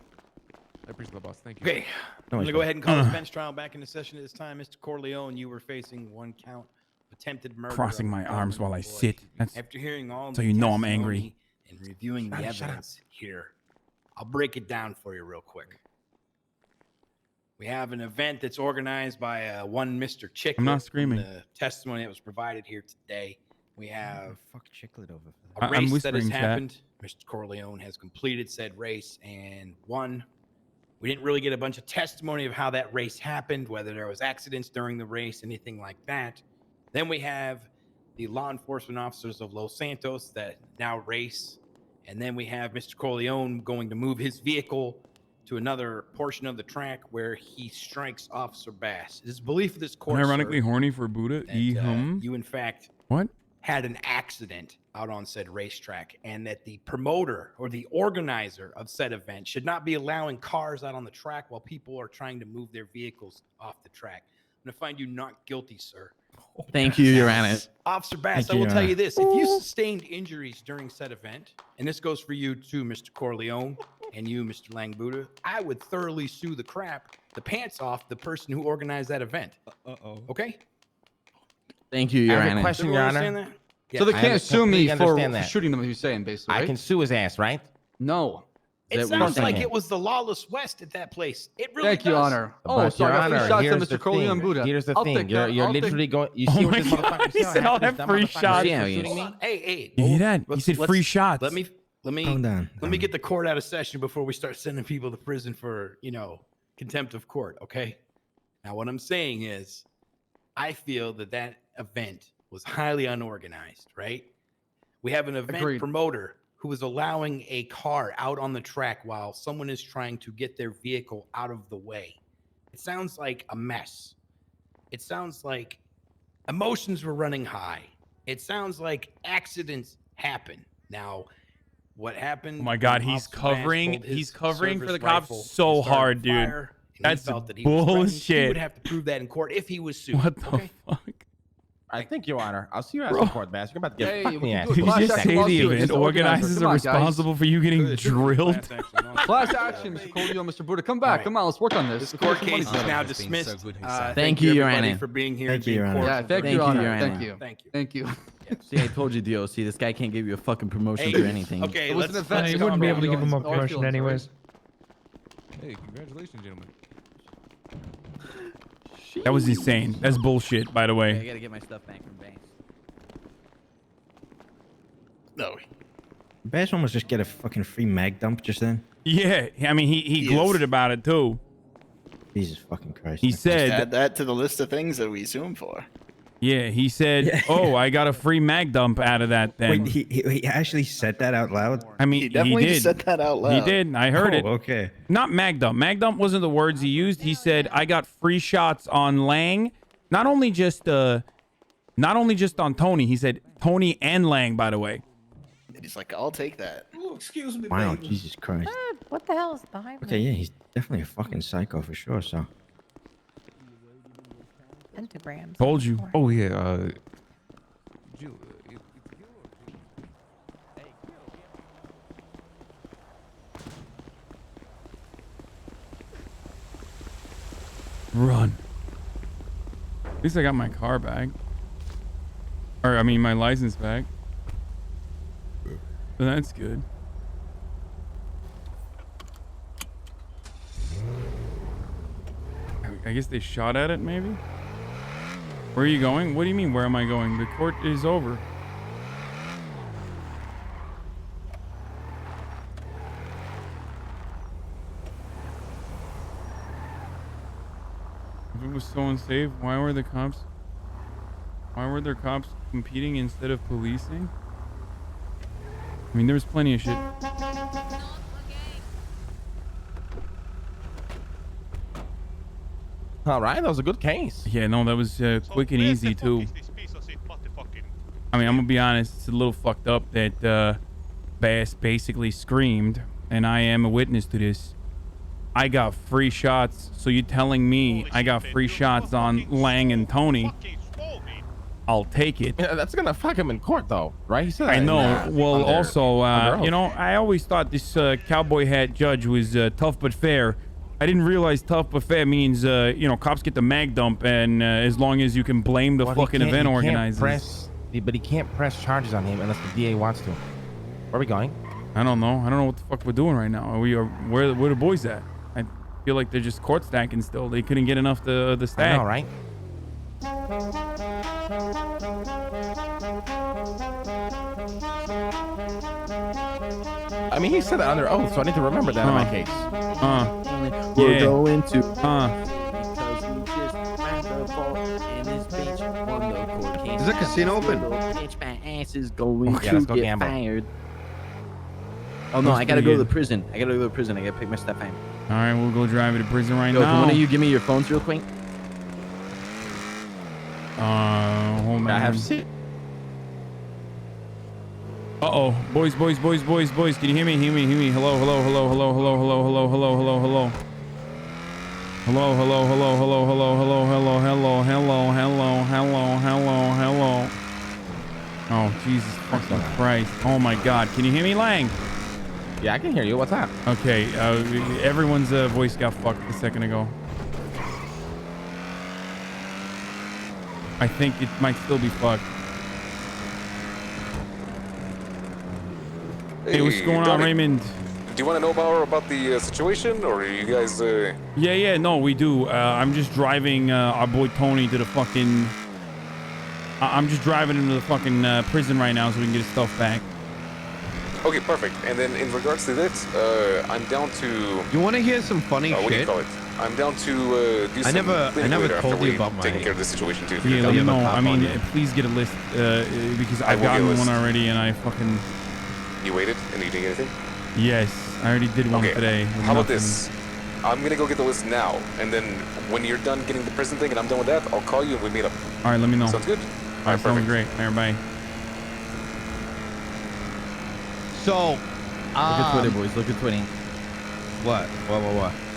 I appreciate the boss. Thank you. Okay, I'm gonna go ahead and call this bench trial back into session at this time. Mr. Corleone, you were facing one count of attempted murder. Crossing of my a arms while I government sit. employee. That's After hearing all so the you know I'm angry. testimony and reviewing the Shut up. evidence here, I'll break it down for you real quick. We have an event that's organized by one Mr. Chick. I'm not screaming. The testimony that was provided here today. We have Fuck Chicklet over. a I'm race that has whispering, chat. happened. Mr. Corleone has completed said race and won. We didn't really get a bunch of testimony of how that race happened, whether there was accidents during the race, anything like that. Then we have the law enforcement officers of Los Santos that now race. And then we have Mr. Corleone going to move his vehicle to another portion of the track where he strikes Officer Bass. It is belief of this court, Ironically sir, horny for Buddha. that You in fact what? had an accident out on said racetrack, and that the promoter or the organizer of said event should not be allowing cars out on the track while people are trying to move their vehicles off the track. I'm going to find you not guilty, sir. Thank you, Your Honor. Officer Bass, Thank I you, will Your tell Honor. you this. If you sustained injuries during said event, and this goes for you too, Mr. Corleone, and you, Mr. Langbuddha, I would thoroughly sue the pants off the person who organized that event. Okay? Thank you, I Your have a Honor. question, Does Your everyone Honor. understand that? So they I can't sue me completely for understand that. shooting them, you're saying, basically, I right? can sue his ass, right? No. It that what you're sounds like saying? it was the lawless West at that place. It really Thank you, does. Honor. But, Oh, so I Your got free Honor, shots here's at the Mr. Corleone thing. Buddha. Here's the I'll thing. take You're that. I'll take- literally going. You Oh see my what this God, motherfucker's he saying? said, "I'll This have dumb free motherfucker shots." is Yeah, shooting yeah. me. Hey, You hear that? He let's- said let's- free shots. Let me Hold on. let me get the court out of session before we start sending people to prison for, contempt of court, okay? Now, what I'm saying is, I feel that event was highly unorganized, right? We have an event Agreed. promoter who is allowing a car out on the track while someone is trying to get their vehicle out of the way. It sounds like a mess. It sounds like emotions were running high. It sounds like accidents happen. Now, what happened? Oh my God, when he's Officer Bass covering- pulled his he's covering for service the cops rifle so and started hard, dude. fire, and he That's felt that he was threatened, He bullshit. would have to prove that in court if he was sued. What the okay? fuck? I think, Your Honor. I'll see you at Bro. the court, Bass. You're about to get Hey, fucked in we the can ass. do a Did you class just action say the lawsuit event against the organizer. organizers Come are on, guys. responsible for you getting drilled? Class action, Mr. Corleone, Mr. Buddha. Come back. All right. Come on, let's work on this. This Let's court get some money case is together. now dismissed. Thank you, Your everybody, Honor. for being here. Thank you, Your Honor. Yeah, Honor. thank Thank you, you, Honor. Your Thank Honor. you. Thank you. Thank you. See, I told you, DOC. This guy can't give you a fucking promotion Hey, or anything. okay, It was let's an event. you Calm wouldn't be down, able to give him a Our promotion feelings, anyways. Hey, congratulations, gentlemen. That was insane. That's bullshit, by the I way. gotta get my stuff back from Banks. No. Bass almost just get a fucking free mag dump just then. Yeah, I mean, he Yes. gloated about it too. Jesus fucking Christ. He Just said, add that to the list of things that we sue him for. yeah, he said, Yeah. oh, I got a free mag dump out of that thing. Wait, he actually said that out loud? I mean, He definitely did. just said that out loud. He did. I heard it. Okay. Not mag dump. Mag dump wasn't the words he used. He said, I got free shots on Lang. Not only just on Tony. He said Tony and Lang, by the way. And he's like, I'll take that. Wow, Jesus Christ. What the hell is behind Okay, me? yeah, he's definitely a fucking psycho for sure, so. Pentagrams. Told you. Oh yeah. Jill, Run. At least I got my car back. Or, I mean, my license back. So that's good. I guess they shot at it, maybe? Where are you going? What do you mean, where am I going? The court is over. If it was so unsafe, why were there cops competing instead of policing? I mean, there was plenty of shit. All right, that was a good case. Yeah, no, that was quick and easy too. I mean, I'm gonna be honest, it's a little fucked up that Bass basically screamed, and I am a witness to this. I got free shots, so you're telling me I got free shots on Lang and Tony? I'll take it. Yeah, that's gonna fuck him in court, though, right? He said I that know. Well, under also, oath. you know, I always thought this cowboy hat judge was tough but fair. I didn't realize tough but fair means, you know, cops get the mag dump, and as long as you can blame the Well, fucking event organizers. But he can't press charges on him unless the DA wants to. Where are we going? I don't know. I don't know what the fuck we're doing right now. Where the boys at? I feel like they're just court stacking still. They couldn't get enough the I stack. know, right? I mean, he said it under oath, so I need to remember that in my case. We're Yeah. going to Because we just found the ball and this bitch won the court case. Is the casino open? Bitch, my ass is going Yeah, to let's go get gamble. fired. Oh no, That's I gotta pretty go to good. the prison. I gotta pick my stuff up. All right, we'll go drive you to prison right Yo, now. can one of you give me your phones real quick? Hold on. I have six. Uh-oh. Boys. Can you hear me? Hear me. Hello. Hello. Oh, Jesus fucking Christ. Oh my God. Can you hear me, Lang? Yeah, I can hear you. What's up? Okay, everyone's voice got fucked a second ago. I think it might still be fucked. Hey, what's going on, Donnie, Raymond? Do you want to know more about the situation, or are you guys? Yeah, no, we do. I'm just driving our boy Tony to the fucking... I'm just driving him to the fucking prison right now so we can get his stuff back. Okay, perfect. And then in regards to that, I'm down to. You want to hear some funny What do you shit? call it? I'm down to do some. I never told you about taking my. care of the situation too. Yeah, let me know. pop I mean, on you. please get a list because I I've will get a gotten list. one already and I fucking... You waited and you didn't get anything. Yes, I already did one Okay. today. with How about nothing. this? I'm gonna go get the list now, and then when you're done getting the prison thing and I'm done with that, I'll call you and we meet up. All right, let me know. Sounds good. All right, sounds great. Everybody. So, Look at Twitter, boys. Look at Twitting. what? What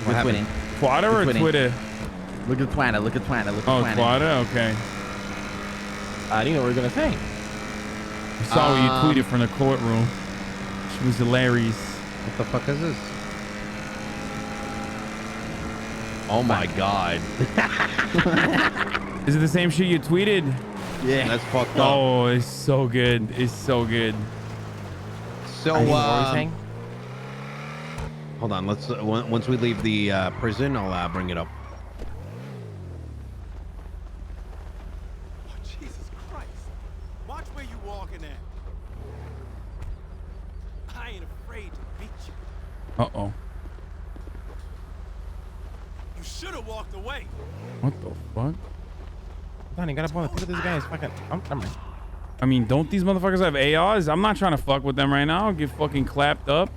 Look at Twitting. Twitter or Twitting. Twitter? Look at Twitter. Look at Twitter. Look at Oh, Twitter. Twitter? Okay. I didn't know what we were gonna say. I saw what you tweeted from the courtroom. She was hilarious. What the fuck is this? Oh my god. Is it the same shit you tweeted? Yeah. That's fucked up. Oh, it's so good. It's so good. So, I didn't know what we were saying. hold on. Let's once we leave the prison, I'll bring it up. Jesus Christ. Watch where you walking at. I ain't afraid to beat you. Uh-oh. You should have walked away. What the fuck? Donnie, got a bullet. Look at this guy's fucking. I'm I mean, don't these motherfuckers have ARs? I'm not trying to fuck with them right now. I'll get fucking clapped up.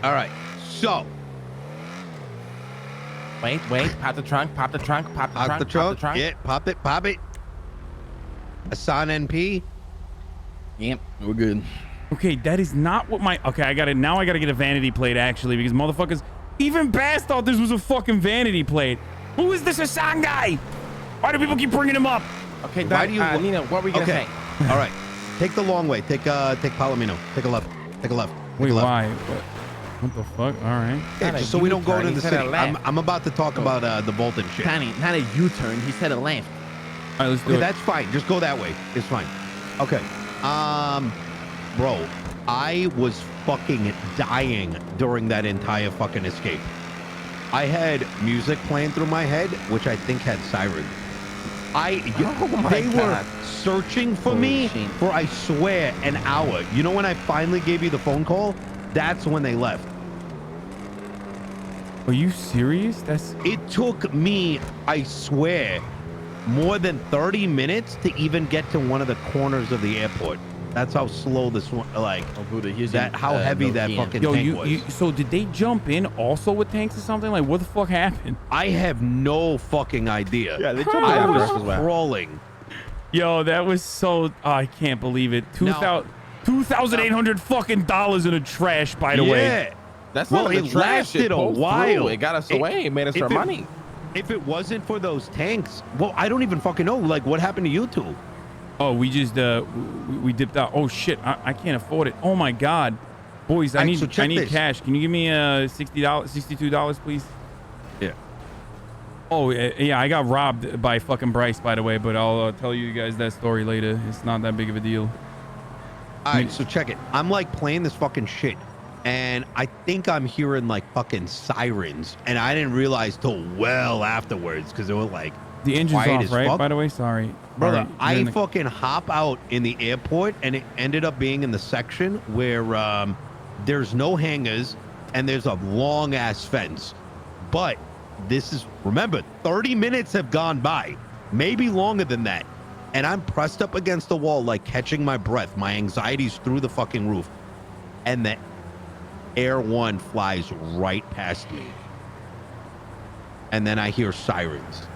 All right. So, Wait. Pop the trunk. Pop the trunk. pop the trunk. Yeah, pop it. Hassan NP. Yep, we're good. Okay, that is not what my... Okay, I gotta get a vanity plate, actually, because motherfuckers... Even Bass thought this was a fucking vanity plate. Who is this Hassan guy? Why do people keep bringing him up? Okay, Why Donnie, do you- Nina, what were you gonna Okay. say? All right. Take the long way. Take Palomino. Take a left. Take a left. Take Wait, a left. why? What the fuck? All right. Yeah, Not a just so we don't go U-turn, to he the said city. a left. I'm about to talk about the Bolton shit. Tiny, not a U-turn. He said a left. All right, let's do Okay, it. that's fine. Just go that way. It's fine. Okay. Bro, I was fucking dying during that entire fucking escape. I had music playing through my head, which I think had sirens. Oh my they were God. searching for Holy me shit. for, I swear, an hour. You know when I finally gave you the phone call? That's when they left. Are you serious? That's... It took me, I swear, more than 30 minutes to even get to one of the corners of the airport. That's how slow this one, like, Oh, Buddha, here's that, how heavy that fucking Yo, tank was. so did they jump in also with tanks or something? Like, what the fuck happened? I have no fucking idea. Yeah, they I jumped after was us as well. crawling. Yo, that was so... Oh, I can't believe it. $2,800 fucking dollars in a trash, by the way. Yeah. That's Well, not the it trash. lasted a pulled while. through. It got us away. It made us if our it- money. If it wasn't for those tanks, well, I don't even fucking know. Like, what happened to you two? Oh, we just we dipped out. Oh shit, I can't afford it. Oh my god, boys, I Alright, need so check this. cash. Can you give me $62, please? Yeah. Oh yeah, I got robbed by fucking Bryce, by the way. But I'll tell you guys that story later. It's not that big of a deal. All right, so check it. I'm like playing this fucking shit, and I think I'm hearing like fucking sirens, and I didn't realize till well afterwards because they were like, The engine's quiet off, as right? fuck. By the way, sorry, brother. All right, I you're in the- fucking hop out in the airport, and it ended up being in the section where there's no hangars and there's a long ass fence. But this is, remember, 30 minutes have gone by, maybe longer than that. And I'm pressed up against the wall, like catching my breath. My anxiety's through the fucking roof. And Air One flies right past me. And then I hear sirens.